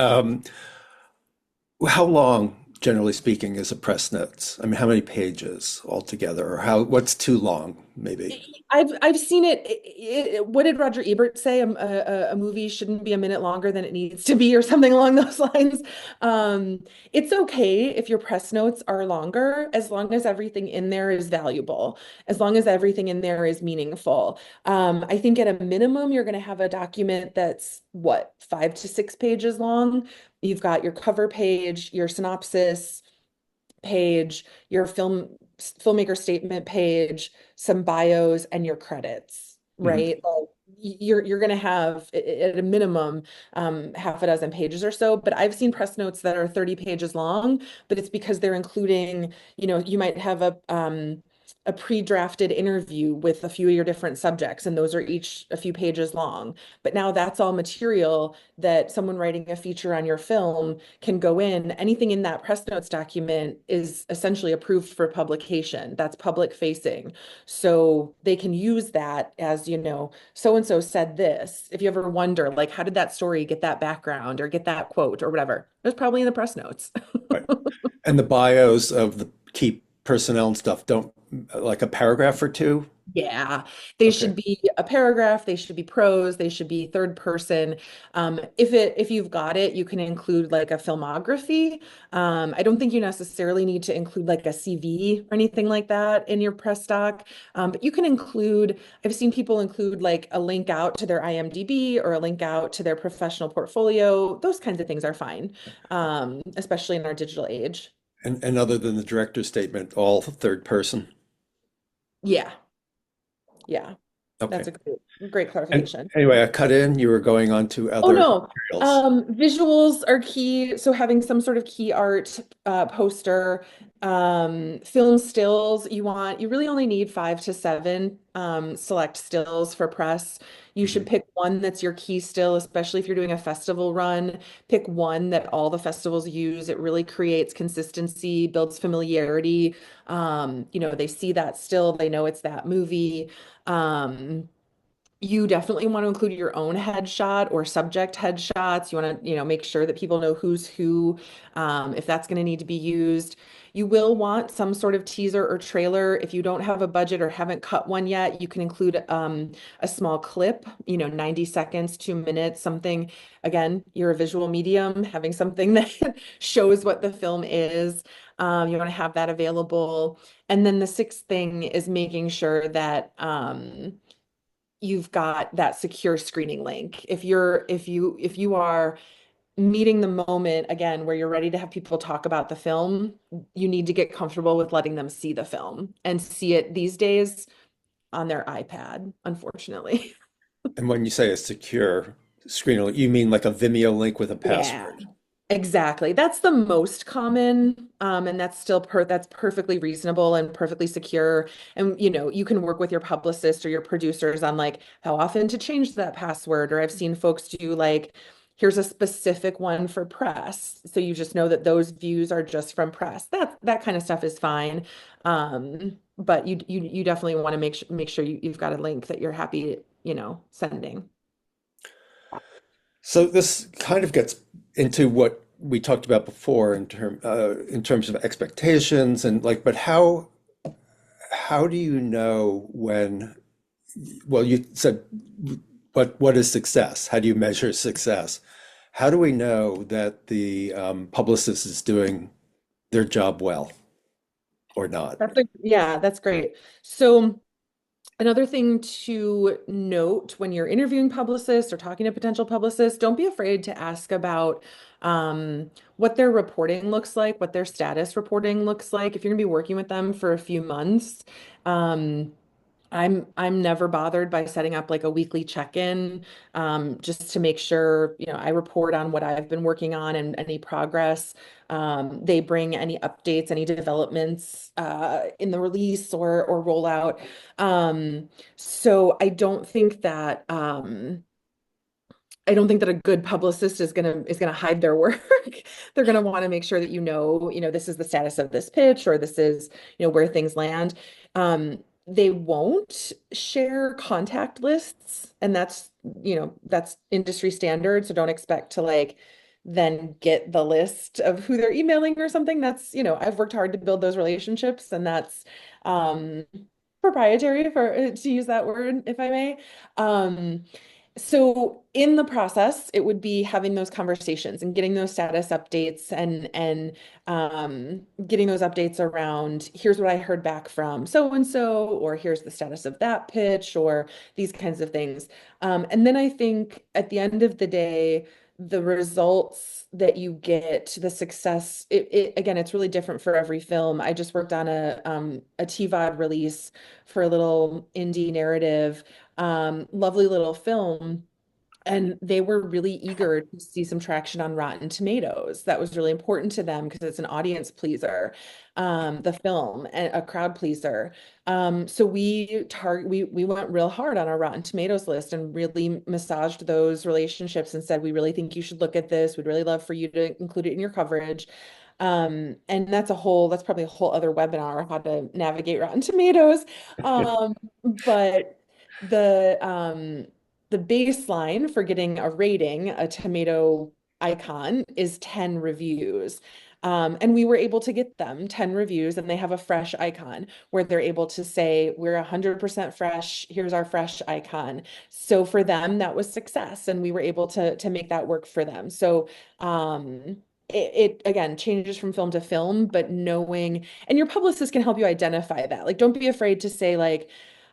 How long, generally speaking, is a press notes? I mean, how many pages altogether, or what's too long, maybe? I've seen it. What did Roger Ebert say? A movie shouldn't be a minute longer than it needs to be, or something along those lines. Um, it's okay if your press notes are longer, as long as everything in there is valuable, as long as everything in there is meaningful. I think at a minimum, you're going to have a document that's what, 5 to 6 pages long. You've got your cover page, your synopsis page, your filmmaker statement page, some bios, and your credits, Mhm. right? Like you're gonna have at a minimum half a dozen pages or so. But I've seen press notes that are 30 pages long, but it's because they're including, you might have a pre-drafted interview with a few of your different subjects, and those are each a few pages long. But now that's all material that someone writing a feature on your film can go in. Anything in that press notes document is essentially approved for publication. That's public facing. So they can use that as, so and so said this. If you ever wonder, like, how did that story get that background or get that quote or whatever, it was probably in the press notes. Right. And the bios of the key personnel and stuff don't, like a paragraph or two? Yeah, they Okay. should be a paragraph, they should be prose, they should be third person. If you've got it, you can include like a filmography. I don't think you necessarily need to include like a CV or anything like that in your press doc. But you can include, I've seen people include like a link out to their IMDb or a link out to their professional portfolio. Those kinds of things are fine, especially in our digital age. And other than the director's statement, all third person? Yeah, yeah, Okay. that's a great And clarification. anyway, I cut in, you were going on to Oh other no. materials. Visuals are key. So having some sort of key art poster, film stills, you really only need 5 to 7 select stills for press. You should Mhm. pick one that's your key still, especially if you're doing a festival run. Pick one that all the festivals use. It really creates consistency, builds familiarity. They see that still, they know it's that movie. Um, you definitely want to include your own headshot or subject headshots. You want to, make sure that people know who's who, if that's going to need to be used. You will want some sort of teaser or trailer. If you don't have a budget or haven't cut one yet, you can include a small clip, 90 seconds, 2 minutes, something. Again, you're a visual medium, having something that shows what the film is. You want to have that available. And then the sixth thing is making sure that you've got that secure screening link. If you are meeting the moment again where you're ready to have people talk about the film, you need to get comfortable with letting them see the film and see it these days on their iPad, unfortunately. And when you say a secure screen, you mean like a Vimeo link with a Yeah. password? Exactly. That's the most common, and that's perfectly reasonable and perfectly secure. And you can work with your publicist or your producers on like how often to change that password. Or I've seen folks do like here's a specific one for press. So you just know that those views are just from press. That kind of stuff is fine. But you definitely want to make sure you've got a link that you're happy, sending. So this kind of gets into what we talked about before in terms of expectations and like, but how do you know when, well, you said what is success? How do you measure success? How do we know that the publicist is doing their job well or not? Yeah, that's great. So another thing to note when you're interviewing publicists or talking to potential publicists, don't be afraid to ask about what their reporting looks like, what their status reporting looks like. If you're going to be working with them for a few months, um, I'm never bothered by setting up like a weekly check-in, just to make sure, I report on what I've been working on and any progress. They bring any updates, any developments in the release or rollout. So I don't think that a good publicist is gonna hide their work. They're gonna want to make sure that this is the status of this pitch or this is, where things land. They won't share contact lists, and that's industry standard. So don't expect to like then get the list of who they're emailing or something. I've worked hard to build those relationships, and that's um proprietary for to use that word, if I may. Um, so in the process, it would be having those conversations and getting those status updates and getting those updates around here's what I heard back from so and so, or here's the status of that pitch, or these kinds of things. And then I think at the end of the day, the results that you get, the success, again, it's really different for every film. I just worked on a TVOD release for a little indie narrative, lovely little film. And they were really eager to see some traction on Rotten Tomatoes. That was really important to them because it's an audience pleaser, the film, and a crowd pleaser. So we went real hard on our Rotten Tomatoes list and really massaged those relationships and said, we really think you should look at this. We'd really love for you to include it in your coverage. And that's probably a whole other webinar, how to navigate Rotten Tomatoes. But the um the baseline for getting a rating, a tomato icon, is 10 reviews. And we were able to get them 10 reviews, and they have a fresh icon where they're able to say, we're 100% fresh. Here's our fresh icon. So for them, that was success, and we were able to make that work for them. So it again changes from film to film, but knowing, and your publicist can help you identify that. Like, don't be afraid to say, like,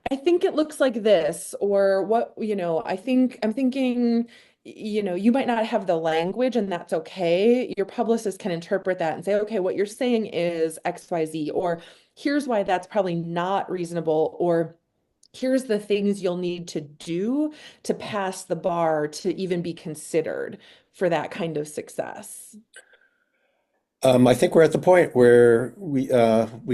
I think it looks like this, or what, I'm thinking, you might not have the language, and that's okay. Your publicist can interpret that and say, okay, what you're saying is XYZ, or here's why that's probably not reasonable, or here's the things you'll need to do to pass the bar to even be considered for that kind of success. I think we're at the point where we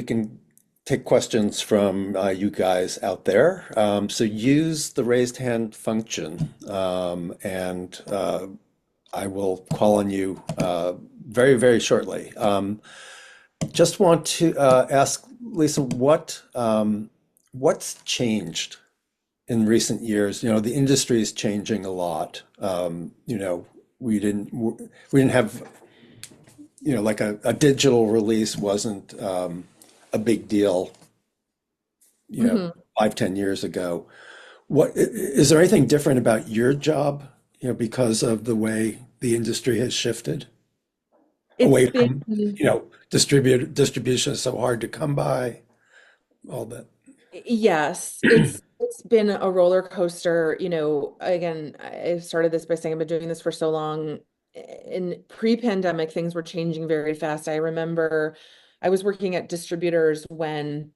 can take questions from you guys out there. So use the raised hand function, and I will call on you very, very shortly. Just want to ask Lisa, what's changed in recent years? The industry is changing a lot. We didn't have like a digital release wasn't a big deal, Mhm. 5, 10 years ago. What is there anything different about your job, because of the way the industry has shifted It's away been from, distribution is so hard to come by, all that. Yes, it's been a roller coaster. Again, I started this by saying I've been doing this for so long. In pre-pandemic, things were changing very fast. I remember I was working at distributors when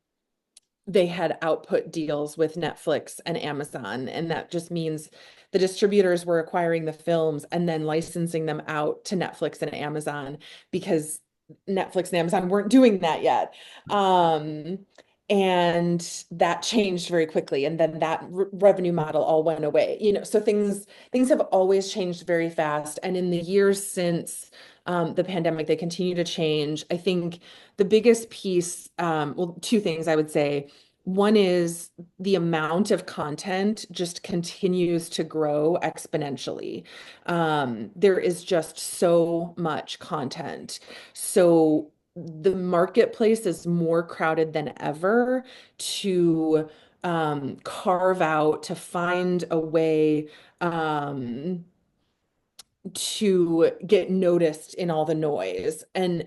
they had output deals with Netflix and Amazon, and that just means the distributors were acquiring the films and then licensing them out to Netflix and Amazon because Netflix and Amazon weren't doing that yet. Um, and that changed very quickly, and then that revenue model all went away. So things have always changed very fast, and in the years since the pandemic, they continue to change. I think the biggest piece, well, two things I would say. One is the amount of content just continues to grow exponentially. There is just so much content. So the marketplace is more crowded than ever to carve out, to find a way to get noticed in all the noise. And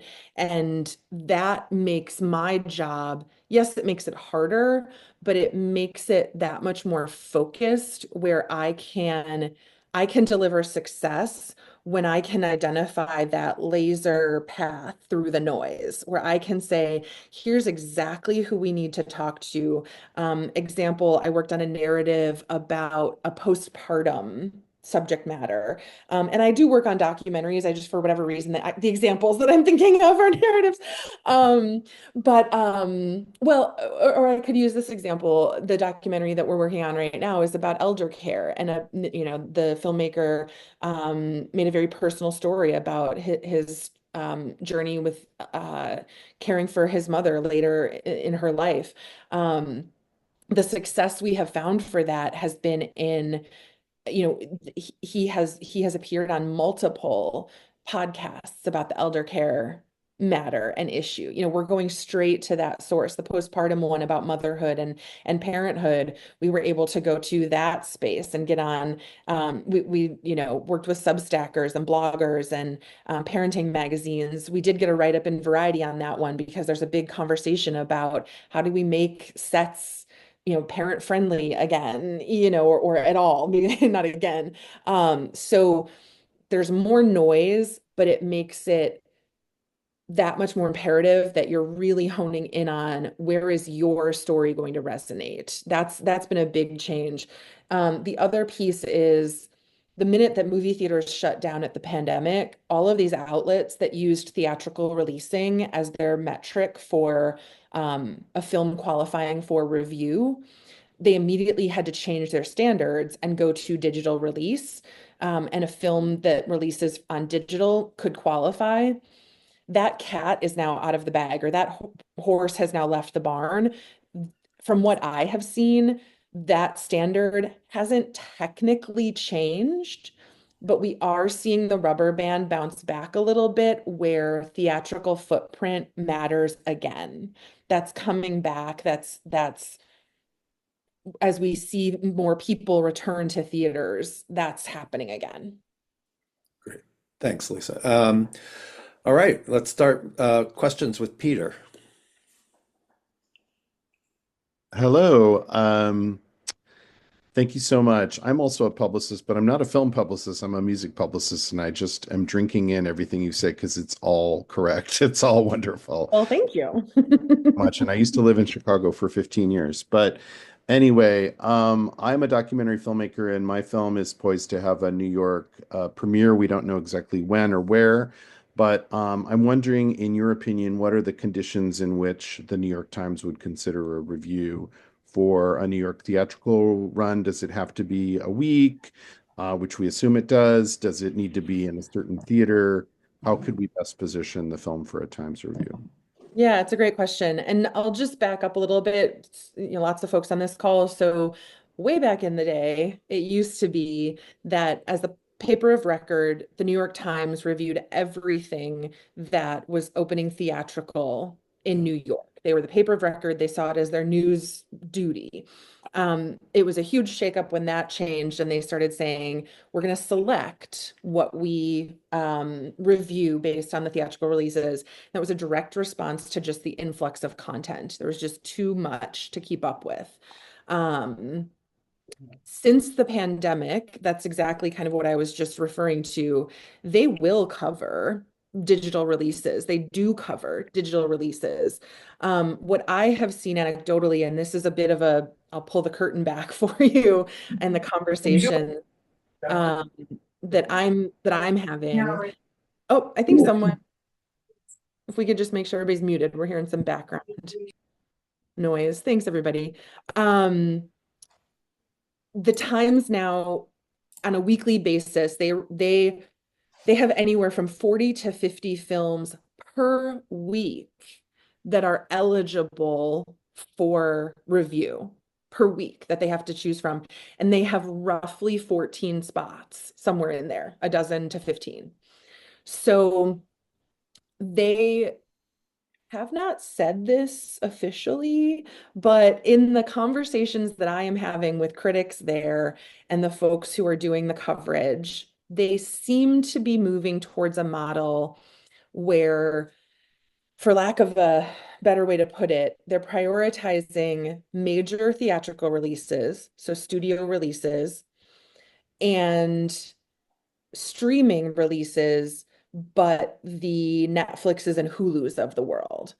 that makes my job, yes, it makes it harder, but it makes it that much more focused, where I can deliver success when I can identify that laser path through the noise, where I can say, here's exactly who we need to talk to. Example, I worked on a narrative about a postpartum subject matter. And I do work on documentaries. I just, for whatever reason, the examples that I'm thinking of are narratives. Well, or I could use this example. The documentary that we're working on right now is about elder care, and the filmmaker made a very personal story about his journey with caring for his mother later in her life. The success we have found for that has been in, he has appeared on multiple podcasts about the elder care matter and issue. We're going straight to that source. The postpartum one about motherhood and parenthood, we were able to go to that space and get on. We worked with Substackers and bloggers and parenting magazines. We did get a write-up in Variety on that one, because there's a big conversation about how do we make sets parent friendly again, or at all, maybe not again. So there's more noise, but it makes it that much more imperative that you're really honing in on, where is your story going to resonate. That's been a big change. The other piece is, the minute that movie theaters shut down at the pandemic, all of these outlets that used theatrical releasing as their metric for a film qualifying for review, they immediately had to change their standards and go to digital release. And a film that releases on digital could qualify. That cat is now out of the bag, or that horse has now left the barn. From what I have seen, that standard hasn't technically changed, but we are seeing the rubber band bounce back a little bit, where theatrical footprint matters again. That's coming back. That's as we see more people return to theaters, that's happening again. Great. Thanks, Lisa. All right, let's start questions with Peter. Hello. Thank you so much. I'm also a publicist, but I'm not a film publicist. I'm a music publicist, and I just am drinking in everything you said because it's all correct. It's all wonderful. Well, thank you. Much. And I used to live in Chicago for 15 years. But anyway, I'm a documentary filmmaker, and my film is poised to have a New York premiere. We don't know exactly when or where, but I'm wondering, in your opinion, what are the conditions in which the New York Times would consider a review for a New York theatrical run? Does it have to be a week, which we assume it does? Does it need to be in a certain theater? How could we best position the film for a Times review? Yeah, it's a great question. And I'll just back up a little bit. Lots of folks on this call. So way back in the day, it used to be that as the paper of record, the New York Times reviewed everything that was opening theatrical in New York. They were the paper of record. They saw it as their news duty. It was a huge shakeup when that changed, and they started saying, we're going to select what we review based on the theatrical releases. That was a direct response to just the influx of content. There was just too much to keep up with. Since the pandemic, that's exactly kind of what I was just referring to. They will cover digital releases. They do cover digital releases. What I have seen anecdotally, and this is a bit of I'll pull the curtain back for you and the conversation um, that I'm having. Oh, I think someone, if we could just make sure everybody's muted, we're hearing some background noise. Thanks, everybody. The Times now, on a weekly basis, they have anywhere from 40 to 50 films per week that are eligible for review per week that they have to choose from. And they have roughly 14 spots, somewhere in there, a dozen to 15. So they have not said this officially, but in the conversations that I am having with critics there and the folks who are doing the coverage, they seem to be moving towards a model where, for lack of a better way to put it, they're prioritizing major theatrical releases, so studio releases, and streaming releases, but the Netflixes and Hulus of the world.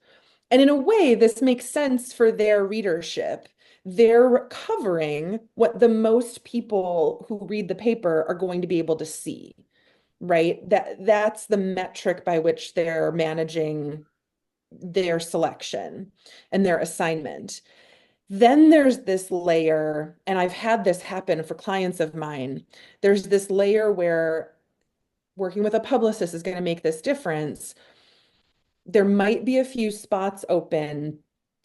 And in a way, this makes sense for their readership. They're covering what the most people who read the paper are going to be able to see, right? That's the metric by which they're managing their selection and their assignment. Then there's this layer, and I've had this happen for clients of mine. There's this layer where working with a publicist is going to make this difference. There might be a few spots open,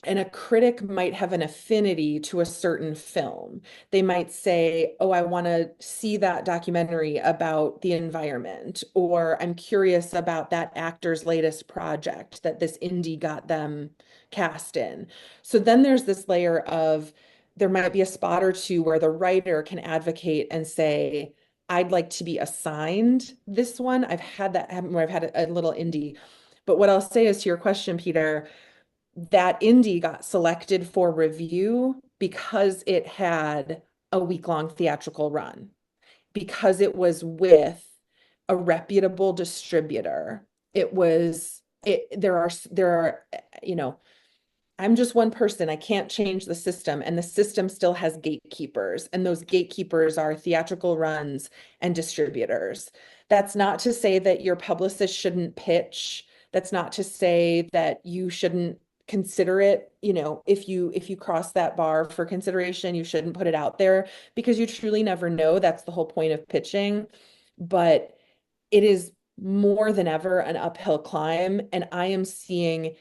and a critic might have an affinity to a certain film. They might say, oh, I want to see that documentary about the environment, or I'm curious about that actor's latest project that this indie got them cast in. So then there's this layer of, there might be a spot or two where the writer can advocate and say, I'd like to be assigned this one. I've had that happen where I've had a little indie. But what I'll say is, to your question, Peter, that indie got selected for review because it had a week-long theatrical run, because it was with a reputable distributor. There are, I'm just one person. I can't change the system, and the system still has gatekeepers, and those gatekeepers are theatrical runs and distributors. That's not to say that your publicist shouldn't pitch. That's not to say that you shouldn't consider it. If you cross that bar for consideration, you shouldn't put it out there, because you truly never know. That's the whole point of pitching. But it is more than ever an uphill climb, and I am seeing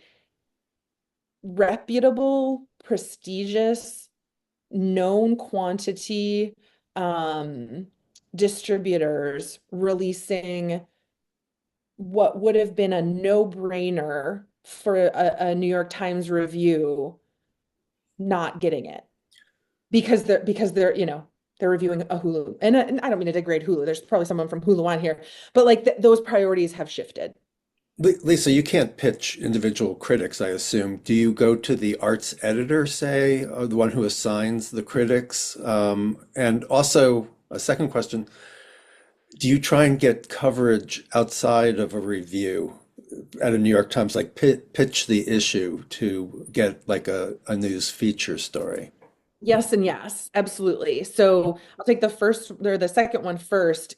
reputable, prestigious, known quantity distributors releasing what would have been a no-brainer for a New York Times review, not getting it because they're reviewing a Hulu. And I don't mean to degrade Hulu. There's probably someone from Hulu on here, but like those priorities have shifted. Lisa, you can't pitch individual critics, I assume. Do you go to the arts editor, say, or the one who assigns the critics? And also, a second question, do you try and get coverage outside of a review at a New York Times, like pitch the issue to get like a news feature story? Yes and yes, absolutely. So I'll take the second one first.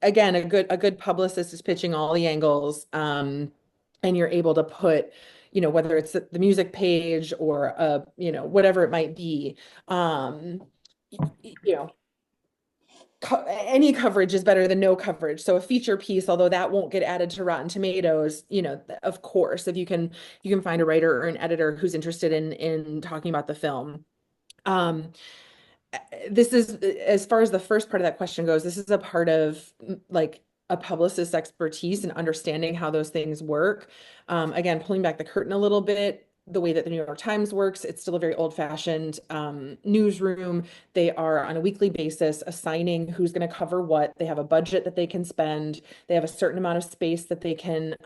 Again, a good publicist is pitching all the angles, and you're able to put, whether it's the music page or whatever it might be, you know, any coverage is better than no coverage. So a feature piece, although that won't get added to Rotten Tomatoes, of course, if you can find a writer or an editor who's interested in talking about the film. This is, as far as the first part of that question goes, this is a part of like a publicist's expertise and understanding how those things work. Again, pulling back the curtain a little bit, the way that the New York Times works, it's still a very old-fashioned newsroom. They are on a weekly basis assigning who's going to cover what. They have a budget that they can spend. They have a certain amount of space that they can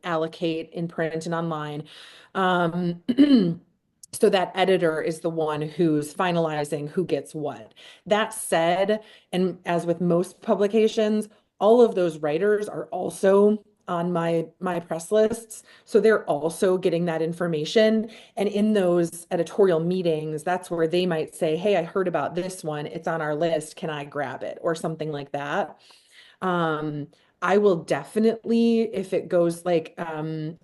allocate in print and online. So that editor is the one who's finalizing who gets what. That said, and as with most publications, all of those writers are also on my press lists. So they're also getting that information. And in those editorial meetings, that's where they might say, hey, I heard about this one. It's on our list. Can I grab it? Or something like that. I will definitely, if it goes like,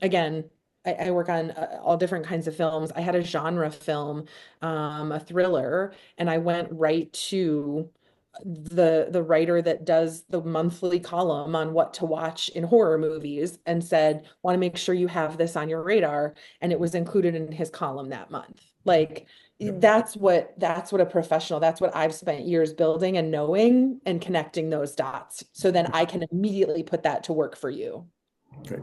again, I work on all different kinds of films. I had a genre film, a thriller, and I went right to the writer that does the monthly column on what to watch in horror movies and said, want to make sure you have this on your radar. And it was included in his column that month. Like that's what a professional, that's what I've spent years building and knowing and connecting those dots. So then I can immediately put that to work for you.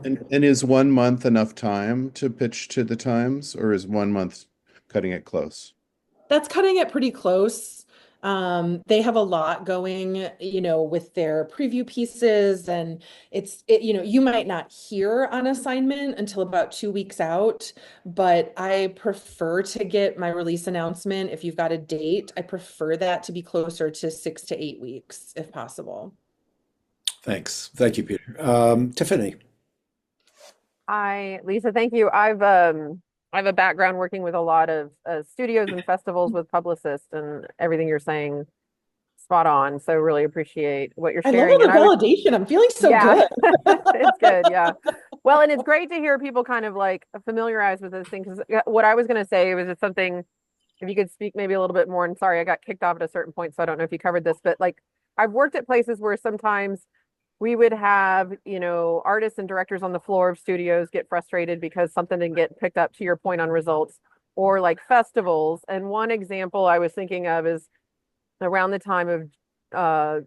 And is 1 month enough time to pitch to the Times, or is 1 month cutting it close? That's cutting it pretty close. They have a lot going, with their preview pieces, and you might not hear on assignment until about 2 weeks out, but I prefer to get my release announcement. If you've got a date, I prefer that to be closer to 6 to 8 weeks if possible. Thanks. Thank you, Peter. Tiffany. Hi, Lisa, thank you. I have a background working with a lot of studios and festivals with publicists, and everything you're saying spot on. So really appreciate what you're I love sharing. all the And I would, validation. I'm feeling so yeah, good. it's good. Yeah. Well, and it's great to hear people kind of like familiarize with this thing. Because what I was going to say was just something, if you could speak maybe a little bit more, and sorry, I got kicked off at a certain point, so I don't know if you covered this, but like I've worked at places where sometimes we would have, artists and directors on the floor of studios get frustrated because something didn't get picked up, to your point on results, or like festivals. And one example I was thinking of is around the time of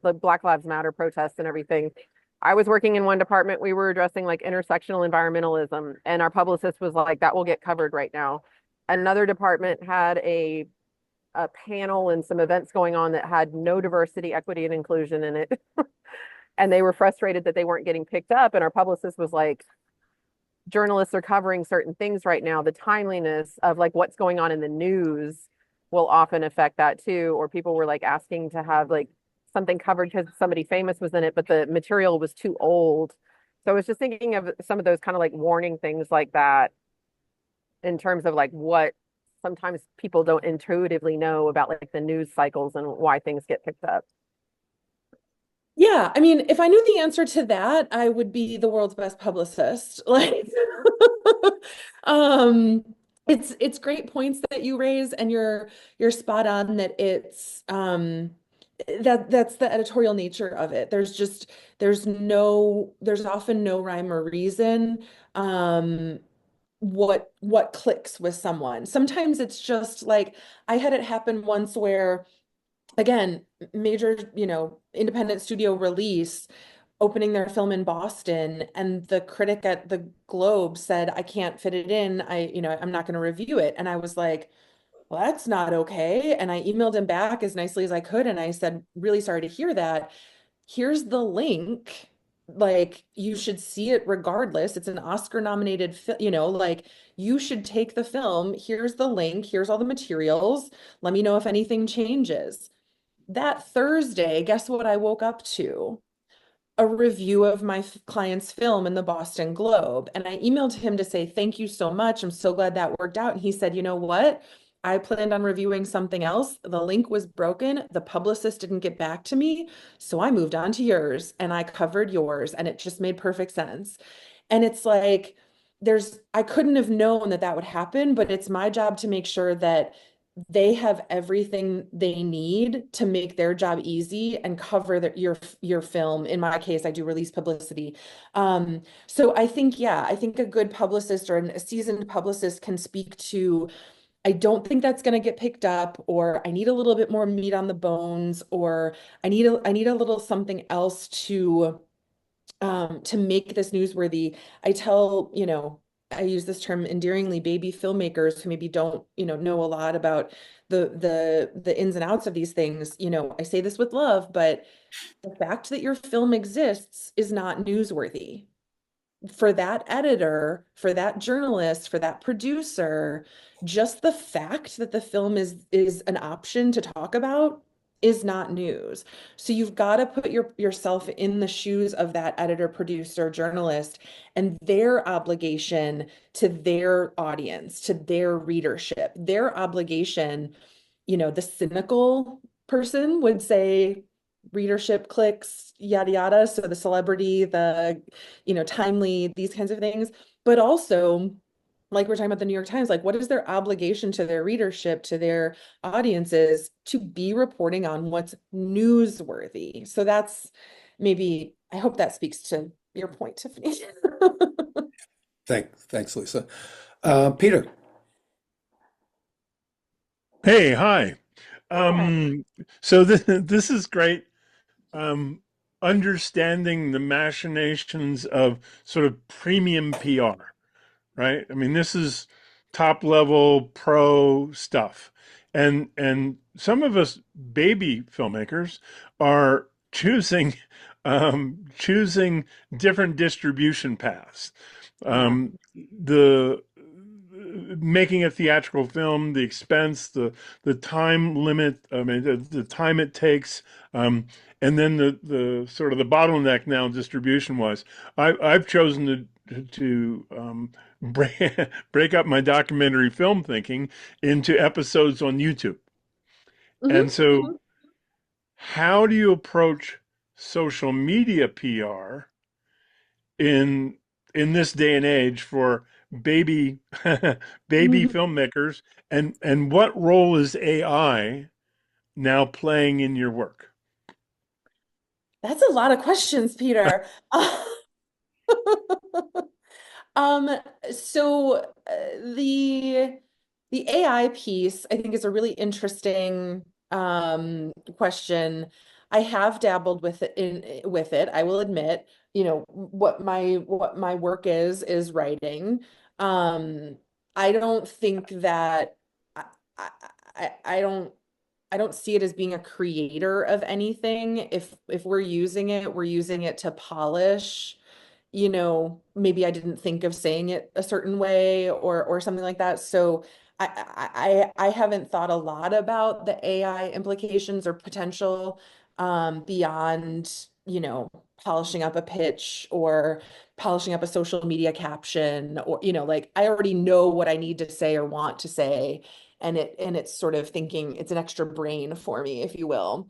the Black Lives Matter protests and everything. I was working in one department, we were addressing like intersectional environmentalism, and our publicist was like, that will get covered right now. Another department had a panel and some events going on that had no diversity, equity, and inclusion in it. And they were frustrated that they weren't getting picked up. And our publicist was like, journalists are covering certain things right now. The timeliness of like what's going on in the news will often affect that too. Or people were like asking to have like something covered because somebody famous was in it, but the material was too old. So I was just thinking of some of those kind of like warning things like that in terms of like what sometimes people don't intuitively know about like the news cycles and why things get picked up. Yeah, I mean, if I knew the answer to that, I would be the world's best publicist. Like, um, it's great points that you raise, and you're spot on that that's the editorial nature of it. There's often no rhyme or reason what clicks with someone. Sometimes it's just like I had it happen once where again, major, independent studio release, opening their film in Boston, and the critic at the Globe said, I can't fit it in. I'm not going to review it. And I was like, well, that's not okay. And I emailed him back as nicely as I could. And I said, really sorry to hear that. Here's the link. Like, you should see it regardless. It's an Oscar nominated film, like you should take the film. Here's the link. Here's all the materials. Let me know if anything changes. That Thursday, guess what I woke up to? A review of my client's film in the Boston Globe. And I emailed him to say, thank you so much. I'm so glad that worked out. And he said, you know what? I planned on reviewing something else. The link was broken. The publicist didn't get back to me. So I moved on to yours and I covered yours. And it just made perfect sense. And it's like, I couldn't have known that that would happen, but it's my job to make sure that they have everything they need to make their job easy and cover your film. In my case, I do release publicity. So I think, yeah, I think a good publicist or a seasoned publicist can speak to, I don't think that's going to get picked up, or I need a little bit more meat on the bones, or I need a little something else to make this newsworthy. I use this term endearingly, baby filmmakers who maybe don't, know a lot about the ins and outs of these things. I say this with love, but the fact that your film exists is not newsworthy. For that editor, for that journalist, for that producer, just the fact that the film is an option to talk about is not news. So you've got to put yourself in the shoes of that editor, producer, journalist, and their obligation to their audience, to their readership, their obligation. The cynical person would say readership clicks, yada yada. So the celebrity, the timely, these kinds of things, but also like we're talking about the New York Times, like what is their obligation to their readership, to their audiences to be reporting on what's newsworthy? So that's maybe, I hope that speaks to your point, Tiffany. Thanks, Lisa. Peter. Hey, hi. Hi. So this is great. Um, Understanding the machinations of sort of premium PR, right? I mean, this is top level pro stuff. And some of us baby filmmakers are choosing different distribution paths. Yeah. The making a theatrical film, the expense, the time limit, I mean the time it takes, and then the sort of the bottleneck now distribution wise. I've chosen to break up my documentary film thinking into episodes on YouTube. And so how do you approach social media PR in this day and age for baby baby Mhm. filmmakers, and what role is AI now playing in your work? That's a lot of questions, Peter. Um, so the the AI piece, I think, is a really interesting question. I have dabbled with it, I will admit. You know, what my work is writing. Um, I don't think that I, I, I don't I don't see it as being a creator of anything. If we're using it, we're using it to polish, maybe I didn't think of saying it a certain way or something like that. So I haven't thought a lot about the AI implications or potential beyond, polishing up a pitch or polishing up a social media caption or, like I already know what I need to say or want to say. And it's sort of thinking it's an extra brain for me, if you will.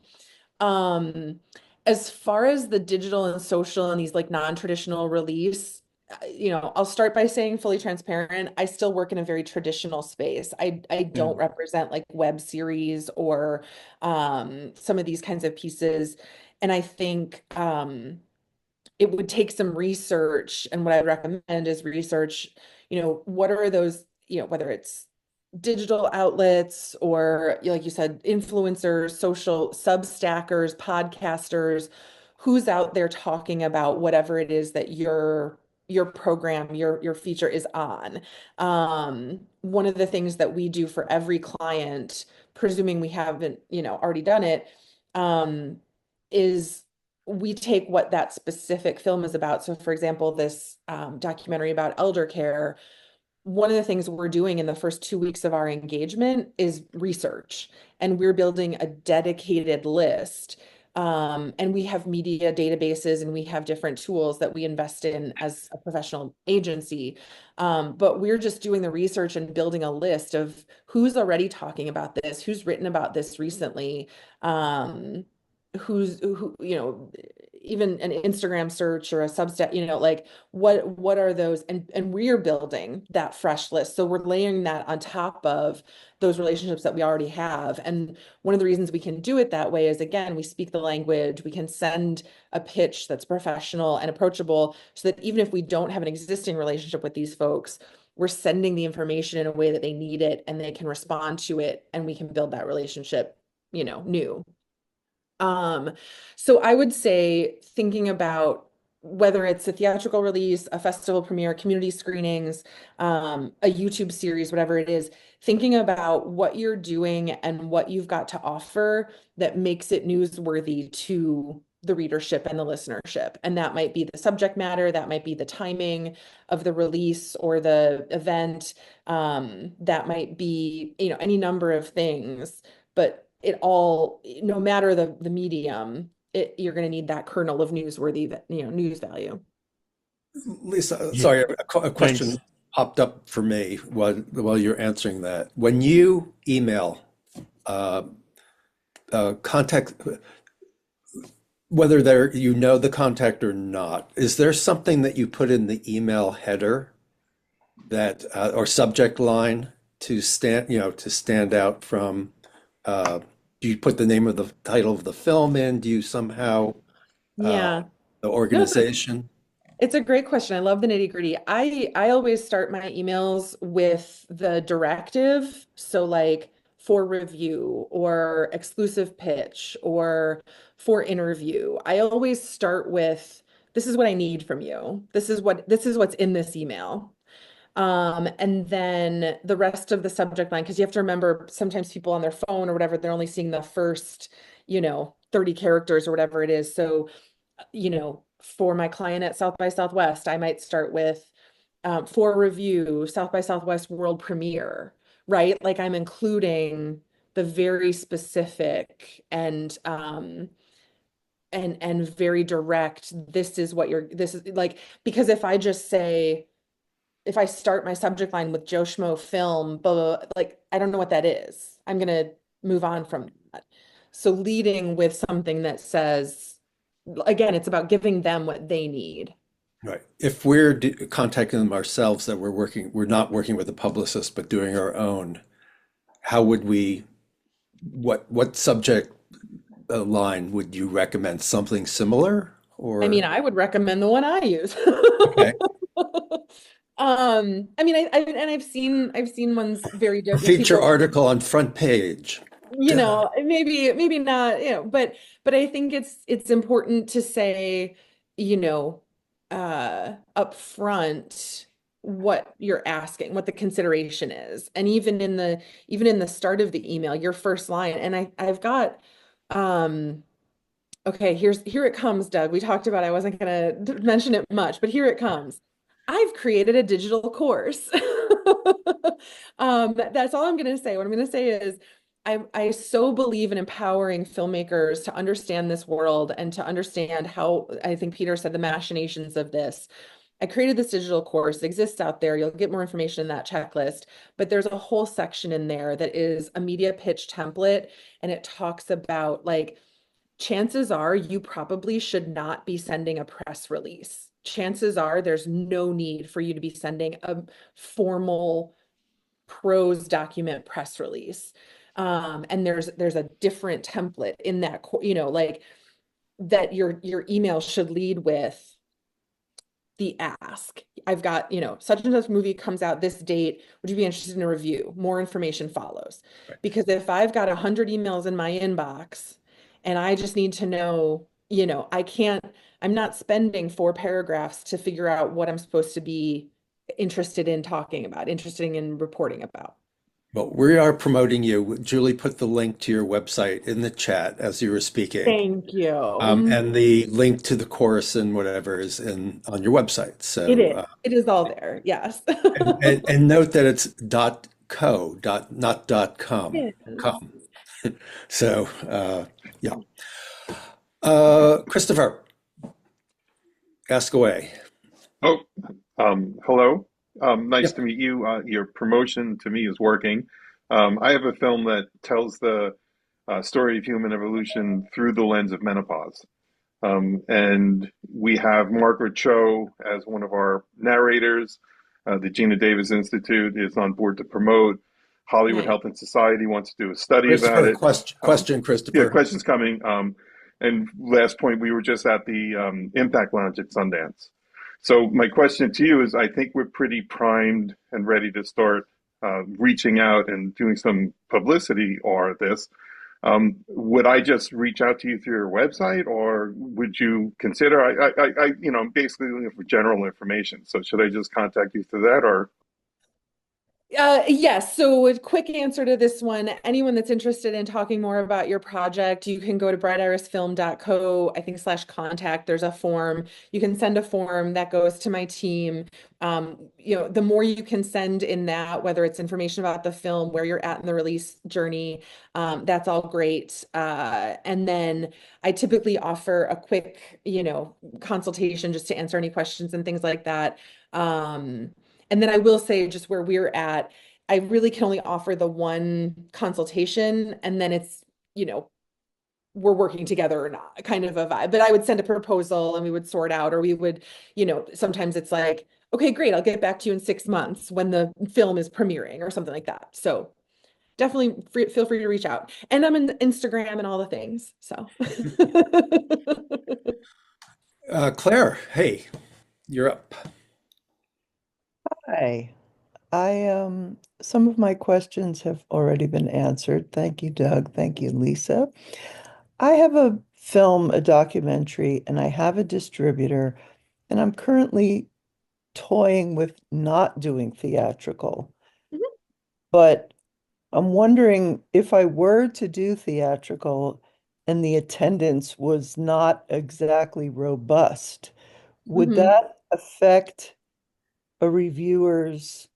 Um, as far as the digital and social and these like non-traditional release, I'll start by saying fully transparent. I still work in a very traditional space. I Yeah. don't represent like web series or some of these kinds of pieces. And I think it would take some research. And what I recommend is research, what are those, whether it's digital outlets or like you said, influencers, social substackers, podcasters, who's out there talking about whatever it is that your program, your feature is on. One of the things that we do for every client, presuming we haven't, already done it, is we take what that specific film is about. So for example, this documentary about elder care, one of the things we're doing in the first 2 weeks of our engagement is research, and we're building a dedicated list. And we have media databases and we have different tools that we invest in as a professional agency. But we're just doing the research and building a list of who's already talking about this, who's written about this recently, who, even an Instagram search or a Substack, like what are those, and we're building that fresh list, so we're layering that on top of those relationships that we already have. And one of the reasons we can do it that way is, again, we speak the language, we can send a pitch that's professional and approachable, so that even if we don't have an existing relationship with these folks, we're sending the information in a way that they need it and they can respond to it, and we can build that relationship, new. um, so I would say thinking about whether it's a theatrical release, a festival premiere, community screenings, a YouTube series, whatever it is, thinking about what you're doing and what you've got to offer that makes it newsworthy to the readership and the listenership. And that might be the subject matter, that might be the timing of the release or the event, that might be, any number of things. But it all, no matter the medium, you're going to need that kernel of newsworthy, news value. Lisa, Yeah, sorry, a question thanks. popped up for me while you're answering that. When you email uh, contact, whether the contact or not, is there something that you put in the email header that or subject line to stand out from do you put the name of the title of the film in? Do you somehow uh, Yeah. the No, organization? it's a great question. I love the nitty-gritty. I always start my emails with the directive. So like for review or exclusive pitch or for interview. I always start with this is what I need from you. This is what's in this email. And then the rest of the subject line, because you have to remember sometimes people on their phone or whatever, they're only seeing the first, 30 characters or whatever it is. So for my client at South by Southwest, I might start with for review, South by Southwest world premiere, right? Like I'm including the very specific and very direct, this is like, because if I start my subject line with Joe Schmo film, blah, blah, blah, like I don't know what that is. I'm gonna move on from that. So leading with something that says, again, it's about giving them what they need. Right. If we're contacting them ourselves, that we're not working with a publicist, but doing our own, how would we, what subject line would you recommend? Something similar I mean, or, I would recommend the one I use. okay, I mean, I've seen ones very a different. feature People, article on front page. Duh. maybe not, but I think it's important to say, up front what you're asking, what the consideration is. And even in the start of the email, your first line, and I've got okay, here it comes, Doug. We talked about I wasn't going to mention it much, but here it comes. I've created a digital course. That's all I'm going to say. What I'm going to say is I so believe in empowering filmmakers to understand this world and to understand how, I think Peter said, the machinations of this. I created this digital course. It exists out there. You'll get more information in that checklist, but there's a whole section in there that is a media pitch template, and it talks about like, chances are you probably should not be sending a press release. Chances are there's no need for you to be sending a formal prose document press release. And there's a different template in that, like that your email should lead with the ask. I've got, such and such movie comes out this date. Would you be interested in a review? More information follows. Right. Because if I've got 100 emails in my inbox and I just need to know, I'm not spending 4 paragraphs to figure out what I'm supposed to be interested in talking about, interested in reporting about. Well, we are promoting you. Julie put the link to your website in the chat as you were speaking. Thank you. And the link to the course and whatever is on your website. So It is all there. Yes. and note that it's .co, not .com. Yes. Com. So yeah. Christopher, ask away. Oh, hello. Nice Yep. to meet you. Your promotion to me is working. I have a film that tells the story of human evolution through the lens of menopause. And we have Margaret Cho as one of our narrators. The Gina Davis Institute is on board to promote. Hollywood Nice. Health and Society wants to do a study about Christopher, it. question, Yeah, Christopher. questions coming. And last point, we were just at the Impact Lounge at Sundance. So my question to you is, I think we're pretty primed and ready to start reaching out and doing some publicity or this. Would I just reach out to you through your website, or would you consider, I'm basically looking for general information. So should I just contact you through that, or? Yes. So a quick answer to this one, anyone that's interested in talking more about your project, you can go to brightirisfilm.co, I think /contact. There's a form. You can send a form that goes to my team. The more you can send in that, whether it's information about the film, where you're at in the release journey, that's all great. And then I typically offer a quick, consultation just to answer any questions and things like that. And then I will say just where we're at, I really can only offer the one consultation, and then it's, we're working together or not, kind of a vibe. But I would send a proposal and we would sort out, or we would, sometimes it's like, okay, great, I'll get back to you in 6 months when the film is premiering or something like that. So definitely feel free to reach out. And I'm in Instagram and all the things. So Claire, hey, you're up. Hi. Some of my questions have already been answered. Thank you, Doug. Thank you, Lisa. I have a film, a documentary, and I have a distributor, and I'm currently toying with not doing theatrical. Mhm. But I'm wondering if I were to do theatrical and the attendance was not exactly robust, would Mhm. that affect a reviewer's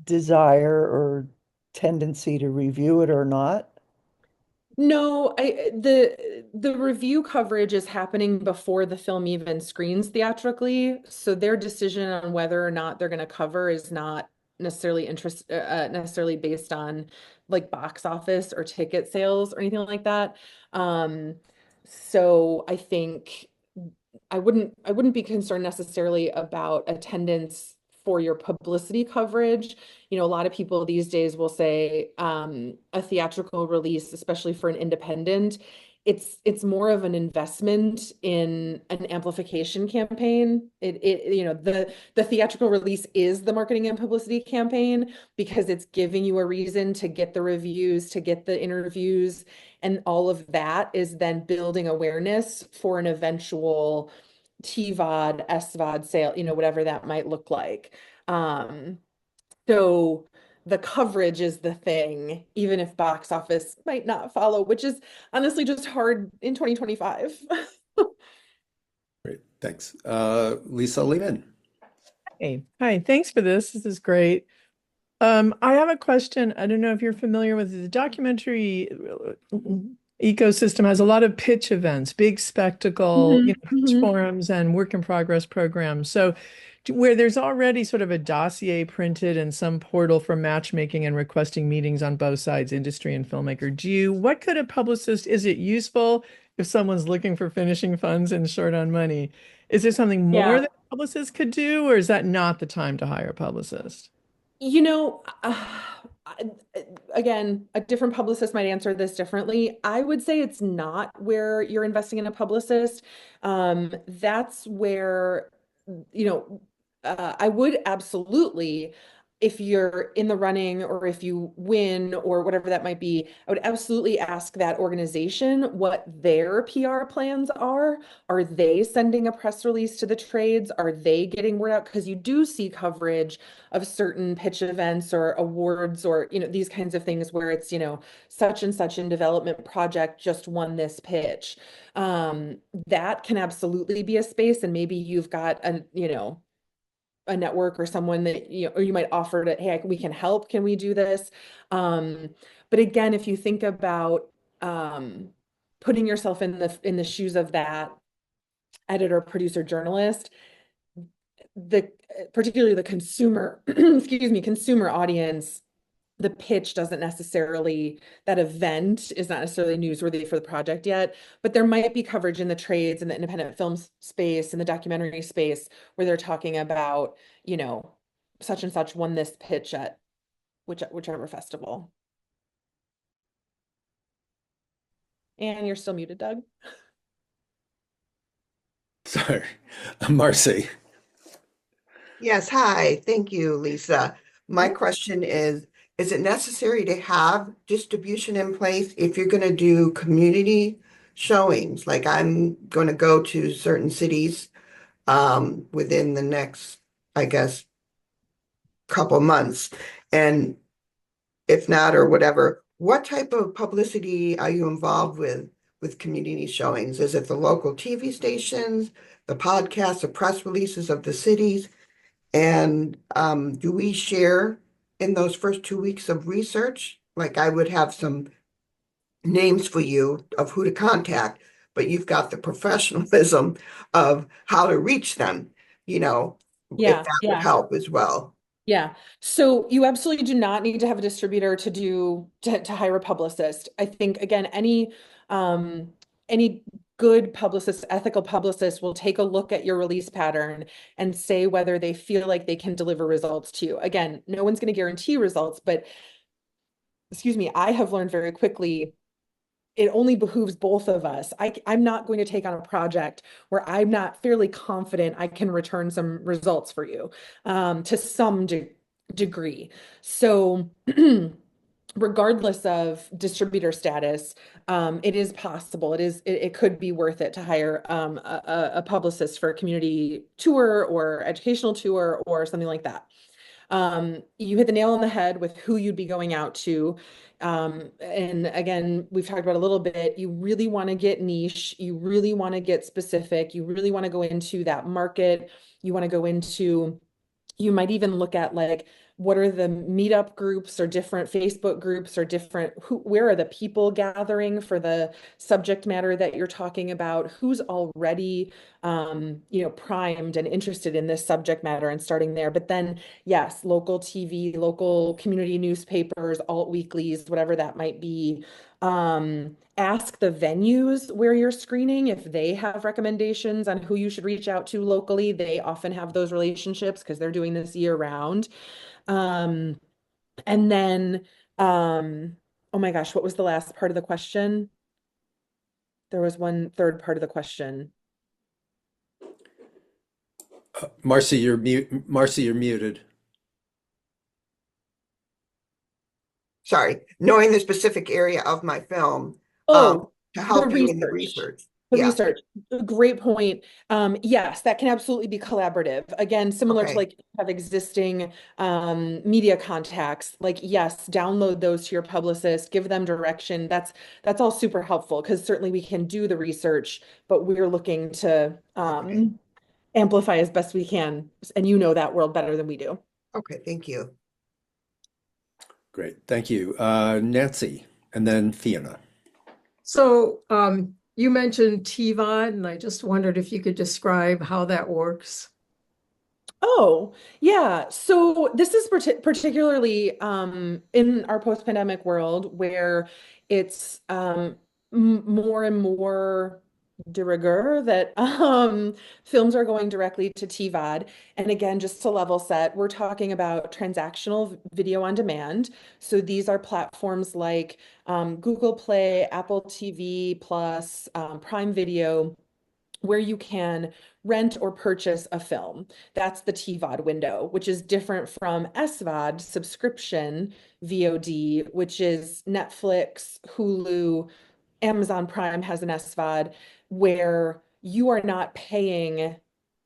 desire or tendency to review it or not? No, the review coverage is happening before the film even screens theatrically, so their decision on whether or not they're going to cover is not necessarily based on like box office or ticket sales or anything like that. Um, so I think I wouldn't be concerned necessarily about attendance for your publicity coverage. You know, a lot of people these days will say a theatrical release, especially for an independent, it's more of an investment in an amplification campaign. The theatrical release is the marketing and publicity campaign because it's giving you a reason to get the reviews, to get the interviews, and all of that is then building awareness for an eventual TVOD, SVOD sale, whatever that might look like. So the coverage is the thing, even if box office might not follow, which is honestly just hard in 2025. Great, thanks. Lisa, lead in. Hey, hi, thanks for this. This is great. I have a question. I don't know if you're familiar with the documentary ecosystem has a lot of pitch events, big spectacle, pitch forums and work in progress programs. So where there's already sort of a dossier printed in some portal for matchmaking and requesting meetings on both sides, industry and filmmaker, what could a publicist, is it useful if someone's looking for finishing funds and short on money? Is there something more Yeah. that a publicist could do, or is that not the time to hire a publicist? You know, again, a different publicist might answer this differently. I would say it's not where you're investing in a publicist. That's where, you know, I would absolutely, if you're in the running or if you win or whatever that might be, I would absolutely ask that organization what their PR plans are. Are they sending a press release to the trades? Are they getting word out? Because you do see coverage of certain pitch events or awards or these kinds of things where it's such and such in development project just won this pitch. That can absolutely be a space, and maybe you've got a network or someone that or you might offer to, hey, we can help, can we do this? But again, if you think about putting yourself in the shoes of that editor, producer, journalist, particularly the consumer, excuse me, consumer audience, the pitch doesn't necessarily, that event is not necessarily newsworthy for the project yet, but there might be coverage in the trades and the independent film space and the documentary space where they're talking about, such and such won this pitch at whichever festival. And you're still muted, Doug. Sorry, Marcy. Yes, hi. Thank you, Lisa. My question is it necessary to have distribution in place if you're going to do community showings? Like I'm going to go to certain cities within the next, I guess, couple months. And if not, or whatever, what type of publicity are you involved with community showings? Is it the local TV stations, the podcasts, the press releases of the cities? And do we share in those first 2 weeks of research? Like I would have some names for you of who to contact, but you've got the professionalism of how to reach them, if Yeah, that would yeah. help as well. Yeah. So you absolutely do not need to have a distributor to hire a publicist. I think again, any good publicists, ethical publicists will take a look at your release pattern and say whether they feel like they can deliver results to you. Again, no one's going to guarantee results, but excuse me, I have learned very quickly it only behooves both of us. I'm not going to take on a project where I'm not fairly confident I can return some results for you to some degree. So regardless of distributor status, it is possible. It could be worth it to hire a publicist for a community tour or educational tour or something like that. You hit the nail on the head with who you'd be going out to. And again, we've talked about a little bit, you really want to get niche, you really want to get specific, you really want to go into that market, you want to go into, you might even look at like, what are the meetup groups or different Facebook groups or different, where are the people gathering for the subject matter that you're talking about? Who's already, primed and interested in this subject matter and starting there. But then, yes, local TV, local community newspapers, alt weeklies, whatever that might be. Ask the venues where you're screening if they have recommendations on who you should reach out to locally. They often have those relationships because they're doing this year round. And then, oh my gosh, what was the last part of the question? There was one third part of the question. Marcy, you're muted. Sorry, knowing the specific area of my film Oh, to help the you in the research. research. The Yeah. research, great point. Yes, that can absolutely be collaborative. Again, similar to Okay. like you have existing media contacts. Like, yes, download those to your publicist, give them direction. That's all super helpful because certainly we can do the research, but we're looking to amplify as best we can. And you know that world better than we do. Okay, thank you. Great, thank you. Nancy, and then Fiona. So you mentioned TVOD, and I just wondered if you could describe how that works. Oh, yeah. So this is particularly in our post-pandemic world where it's more and more de rigueur that films are going directly to TVOD. And again, just to level set, we're talking about transactional video on demand. So these are platforms like Google Play, Apple TV Plus, Prime Video, where you can rent or purchase a film. That's the TVOD window, which is different from SVOD, subscription VOD, which is Netflix, Hulu, Amazon Prime has an SVOD, where you are not paying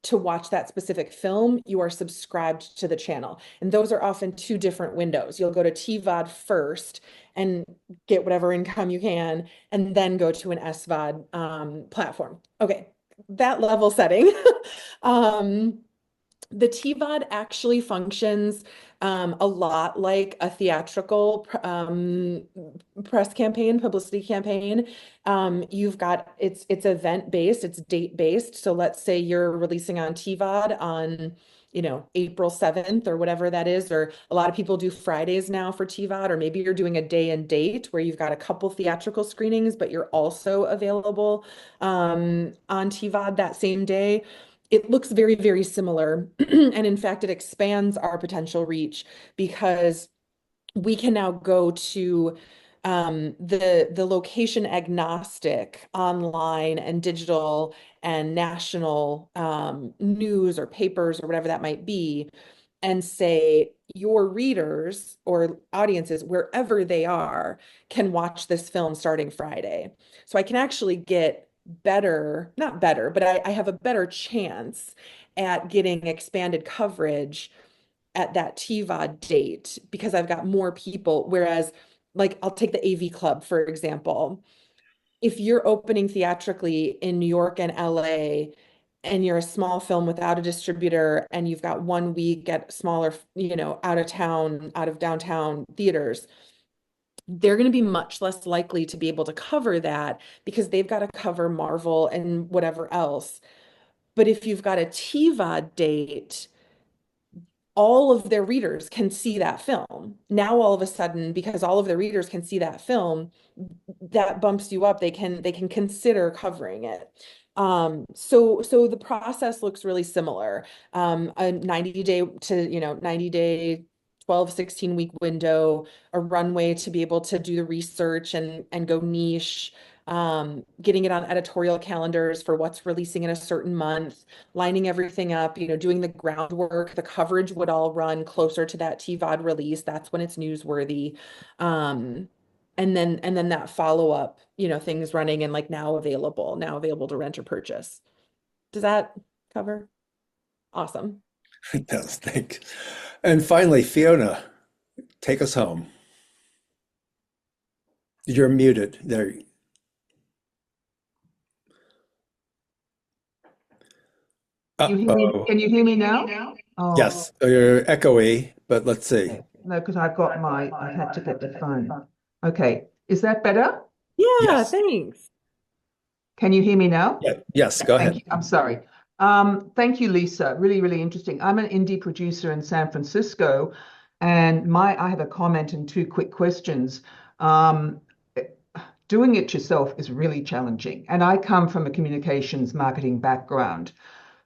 to watch that specific film, you are subscribed to the channel. And those are often two different windows. You'll go to TVOD first and get whatever income you can, and then go to an SVOD platform. Okay, that level setting. The TVOD actually functions a lot like a theatrical press campaign, publicity campaign. You've got, it's event-based, it's date-based. So let's say you're releasing on TVOD on, April 7th or whatever that is, or a lot of people do Fridays now for TVOD, or maybe you're doing a day and date where you've got a couple theatrical screenings, but you're also available on TVOD that same day. It looks very, very similar. And in fact, it expands our potential reach because we can now go to the location agnostic online and digital and national news or papers or whatever that might be, and say your readers or audiences, wherever they are, can watch this film starting Friday. So I can actually get not better, but I have a better chance at getting expanded coverage at that TVOD date because I've got more people. Whereas, like, I'll take the AV Club, for example. If you're opening theatrically in New York and LA, and you're a small film without a distributor, and you've got 1 week at smaller, out of downtown theaters, they're going to be much less likely to be able to cover that because they've got to cover Marvel and whatever else. But if you've got a TVOD date, all of their readers can see that film. Now, all of a sudden, because all of their readers can see that film, that bumps you up. They can consider covering it. So the process looks really similar. A 90-day to, 90-day, 12, 16-week window, a runway to be able to do the research and go niche, getting it on editorial calendars for what's releasing in a certain month, lining everything up, doing the groundwork. The coverage would all run closer to that TVOD release. That's when it's newsworthy. And then that follow-up, things running and like now available to rent or purchase. Does that cover? Awesome. It does, thanks. And finally, Fiona, take us home. You're muted there. You hear me? Uh-oh. Can you hear me now? Oh, Yes, you're echoey, but let's see. okay. No, because I had to get the phone. Okay, is that better? Yeah, Yes. thanks. Can you hear me now? Yeah, yes, go Thank ahead. you. I'm sorry. Thank you, Lisa. Really, really interesting. I'm an indie producer in San Francisco, and I have a comment and two quick questions. Doing it yourself is really challenging, and I come from a communications marketing background.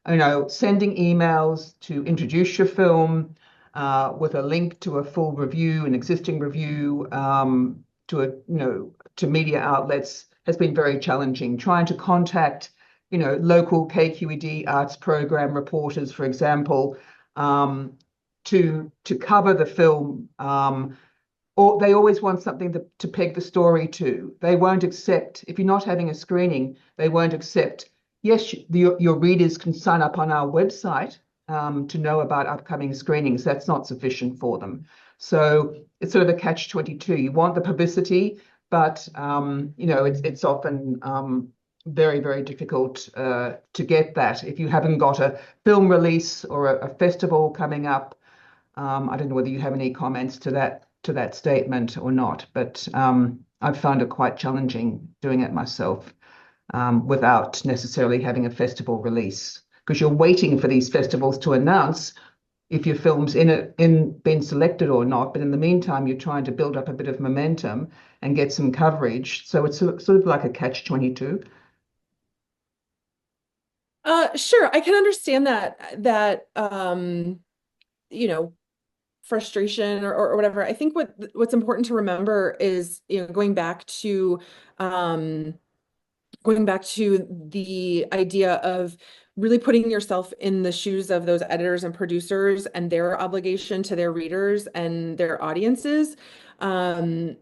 Sending emails to introduce your film with a link to a full review, an existing review, to media outlets has been very challenging. Trying to contact, local KQED arts program reporters, for example, to cover the film. Or they always want something to peg the story to. They won't accept, if you're not having a screening, they won't accept, yes, your readers can sign up on our website to know about upcoming screenings. That's not sufficient for them. So it's sort of a catch-22. You want the publicity, but it's often very, very difficult to get that. If you haven't got a film release or a festival coming up, I don't know whether you have any comments to that statement or not, but I've found it quite challenging doing it myself without necessarily having a festival release, because you're waiting for these festivals to announce if your film's been selected or not. But in the meantime, you're trying to build up a bit of momentum and get some coverage. So it's sort of like a catch-22. Sure, I can understand that frustration or whatever. I think what's important to remember is, going back to the idea of really putting yourself in the shoes of those editors and producers and their obligation to their readers and their audiences. I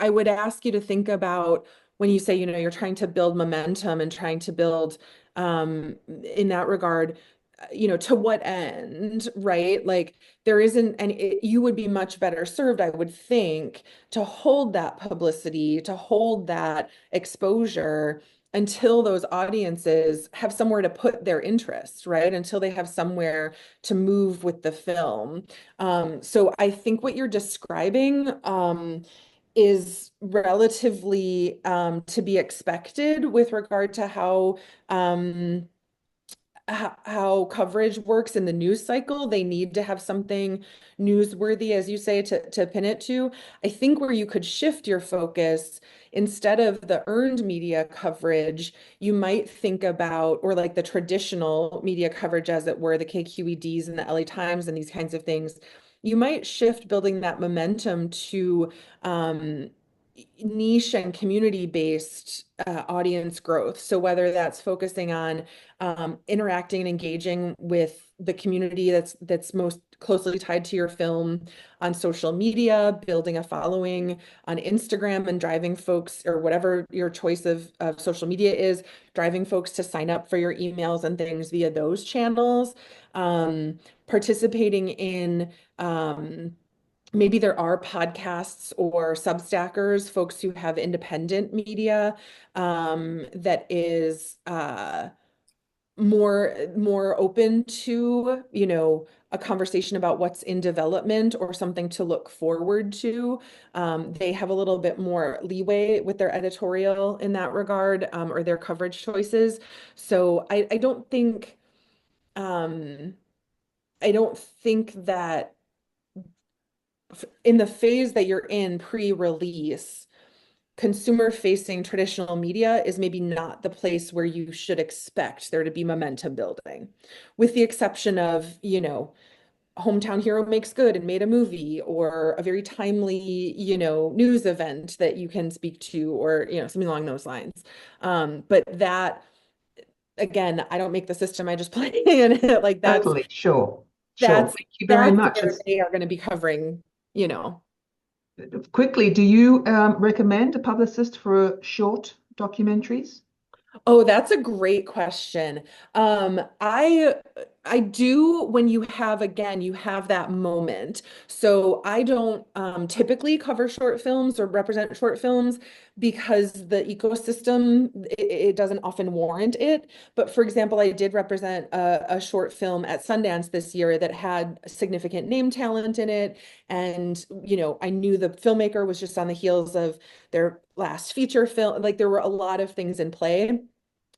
would ask you to think about when you say, you're trying to build momentum and trying to build in that regard, to what end, right? Like there isn't, and you would be much better served, I would think, to hold that publicity, to hold that exposure until those audiences have somewhere to put their interest, right? Until they have somewhere to move with the film. So I think what you're describing, is relatively to be expected with regard to how coverage works in the news cycle. They need to have something newsworthy, as you say, to pin it to. I think where you could shift your focus, instead of the earned media coverage, you might think about, or like the traditional media coverage, as it were, the KQEDs and the LA Times and these kinds of things. You might shift building that momentum to niche and community-based audience growth. So whether that's focusing on interacting and engaging with the community that's most closely tied to your film on social media, building a following on Instagram and driving folks, or whatever your choice of social media is, driving folks to sign up for your emails and things via those channels, participating in maybe there are podcasts or Substackers, folks who have independent media that is more open to, a conversation about what's in development or something to look forward to. They have a little bit more leeway with their editorial in that regard, or their coverage choices. So I don't think I don't think that in the phase that you're in pre-release, consumer-facing traditional media is maybe not the place where you should expect there to be momentum building, with the exception of, Hometown Hero Makes Good and made a movie, or a very timely, news event that you can speak to, or, something along those lines. But that, again, I don't make the system, I just play in it. Like Totally, sure. that's Thank you very that's much. where they are going to be covering, Quickly, do you recommend a publicist for short documentaries? Oh, that's a great question. I do, when you have, again, you have that moment. So I don't typically cover short films or represent short films because the ecosystem, it doesn't often warrant it. But for example, I did represent a short film at Sundance this year that had significant name talent in it. And, I knew the filmmaker was just on the heels of their last feature film. Like, there were a lot of things in play,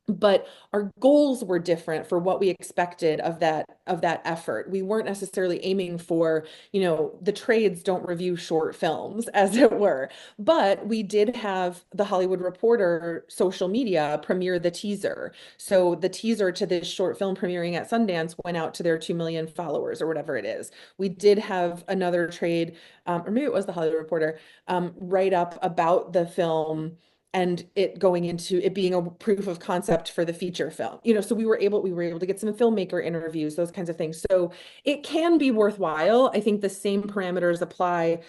but our goals were different for what we expected of that effort. We weren't necessarily aiming for, the trades don't review short films, as it were. But we did have the Hollywood Reporter social media premiere the teaser. So the teaser to this short film premiering at Sundance went out to their 2 million followers, or whatever it is. We did have another trade, or maybe it was the Hollywood Reporter, write up about the film and it going into it being a proof of concept for the feature film. So we were able to get some filmmaker interviews, those kinds of things. So it can be worthwhile. I think the same parameters apply,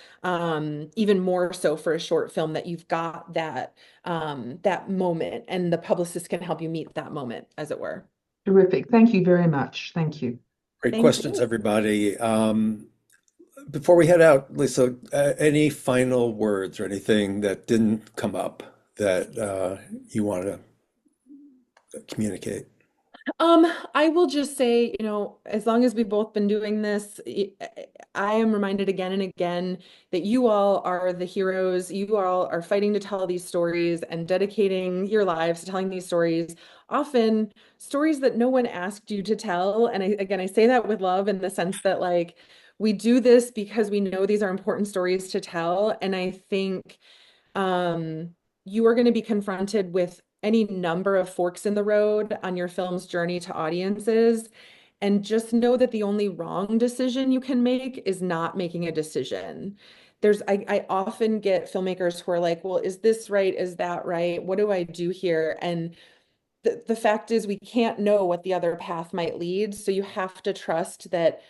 even more so for a short film, that you've got that moment, and the publicist can help you meet that moment, as it were. Terrific. Thank you very much. Thank you. Great questions, everybody. Before we head out, Lisa, any final words or anything that didn't come up that you want to communicate? I will just say, as long as we've both been doing this, I am reminded again and again that you all are the heroes. You all are fighting to tell these stories and dedicating your lives to telling these stories, often stories that no one asked you to tell. And I say that with love, in the sense that, like, we do this because we know these are important stories to tell. And I think you are going to be confronted with any number of forks in the road on your film's journey to audiences. And just know that the only wrong decision you can make is not making a decision. I often get filmmakers who are like, well, is this right? Is that right? What do I do here? And the fact is, we can't know what the other path might lead. So you have to trust that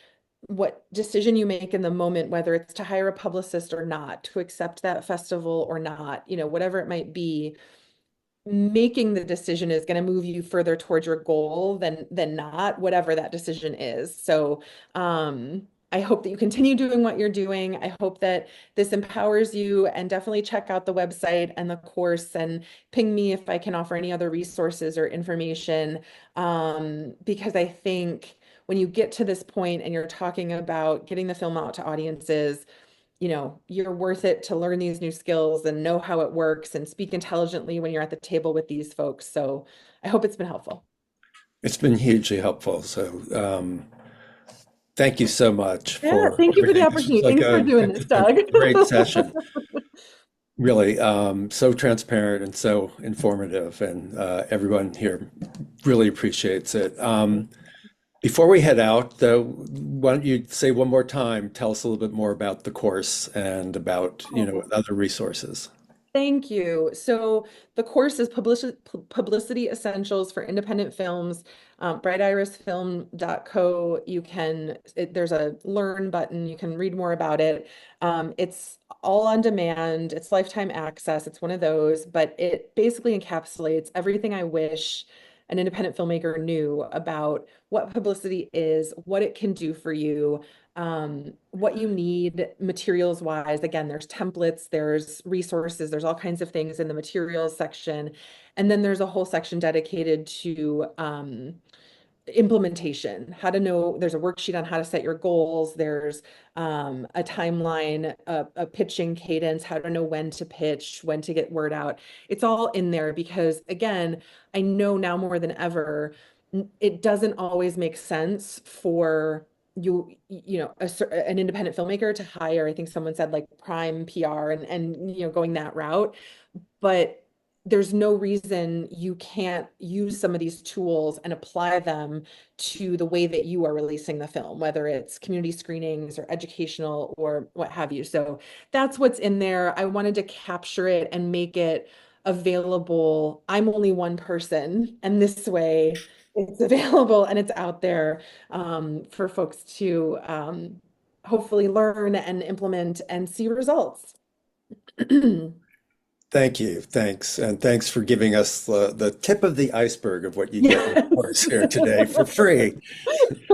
what decision you make in the moment, whether it's to hire a publicist or not, to accept that festival or not, whatever it might be, making the decision is going to move you further towards your goal than not, whatever that decision is. So I hope that you continue doing what you're doing. I hope that this empowers you, and definitely check out the website and the course, and ping me if I can offer any other resources or information, because I think when you get to this point and you're talking about getting the film out to audiences, you're worth it to learn these new skills and know how it works and speak intelligently when you're at the table with these folks. So I hope it's been helpful. It's been hugely helpful. So thank you so much for thank you for the everything. opportunity. Thanks for doing this, Doug. Great session. Really, so transparent and so informative, and everyone here really appreciates it. Before we head out, though, why don't you say one more time, tell us a little bit more about the course and about, other resources. Thank you. So the course is Publicity Essentials for Independent Films, brightirisfilm.co. There's a learn button. You can read more about it. It's all on demand. It's lifetime access. It's one of those, but it basically encapsulates everything I wish an independent filmmaker knew about what publicity is, what it can do for you, what you need materials wise. Again, there's templates, there's resources, there's all kinds of things in the materials section. And then there's a whole section dedicated to implementation, how to know. There's a worksheet on how to set your goals. There's a timeline, a pitching cadence, how to know when to pitch, when to get word out. It's all in there because, again, I know now more than ever, it doesn't always make sense for an independent filmmaker to hire. I think someone said like prime PR and going that route, but there's no reason you can't use some of these tools and apply them to the way that you are releasing the film, whether it's community screenings or educational or what have you. So that's what's in there. I wanted to capture it and make it available. I'm only one person, and this way it's available and it's out there for folks to hopefully learn and implement and see results. Thank you. Thanks. And thanks for giving us the tip of the iceberg of what you get in the course here today for free.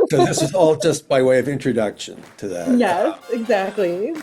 So this is all just by way of introduction to that. Yes, exactly.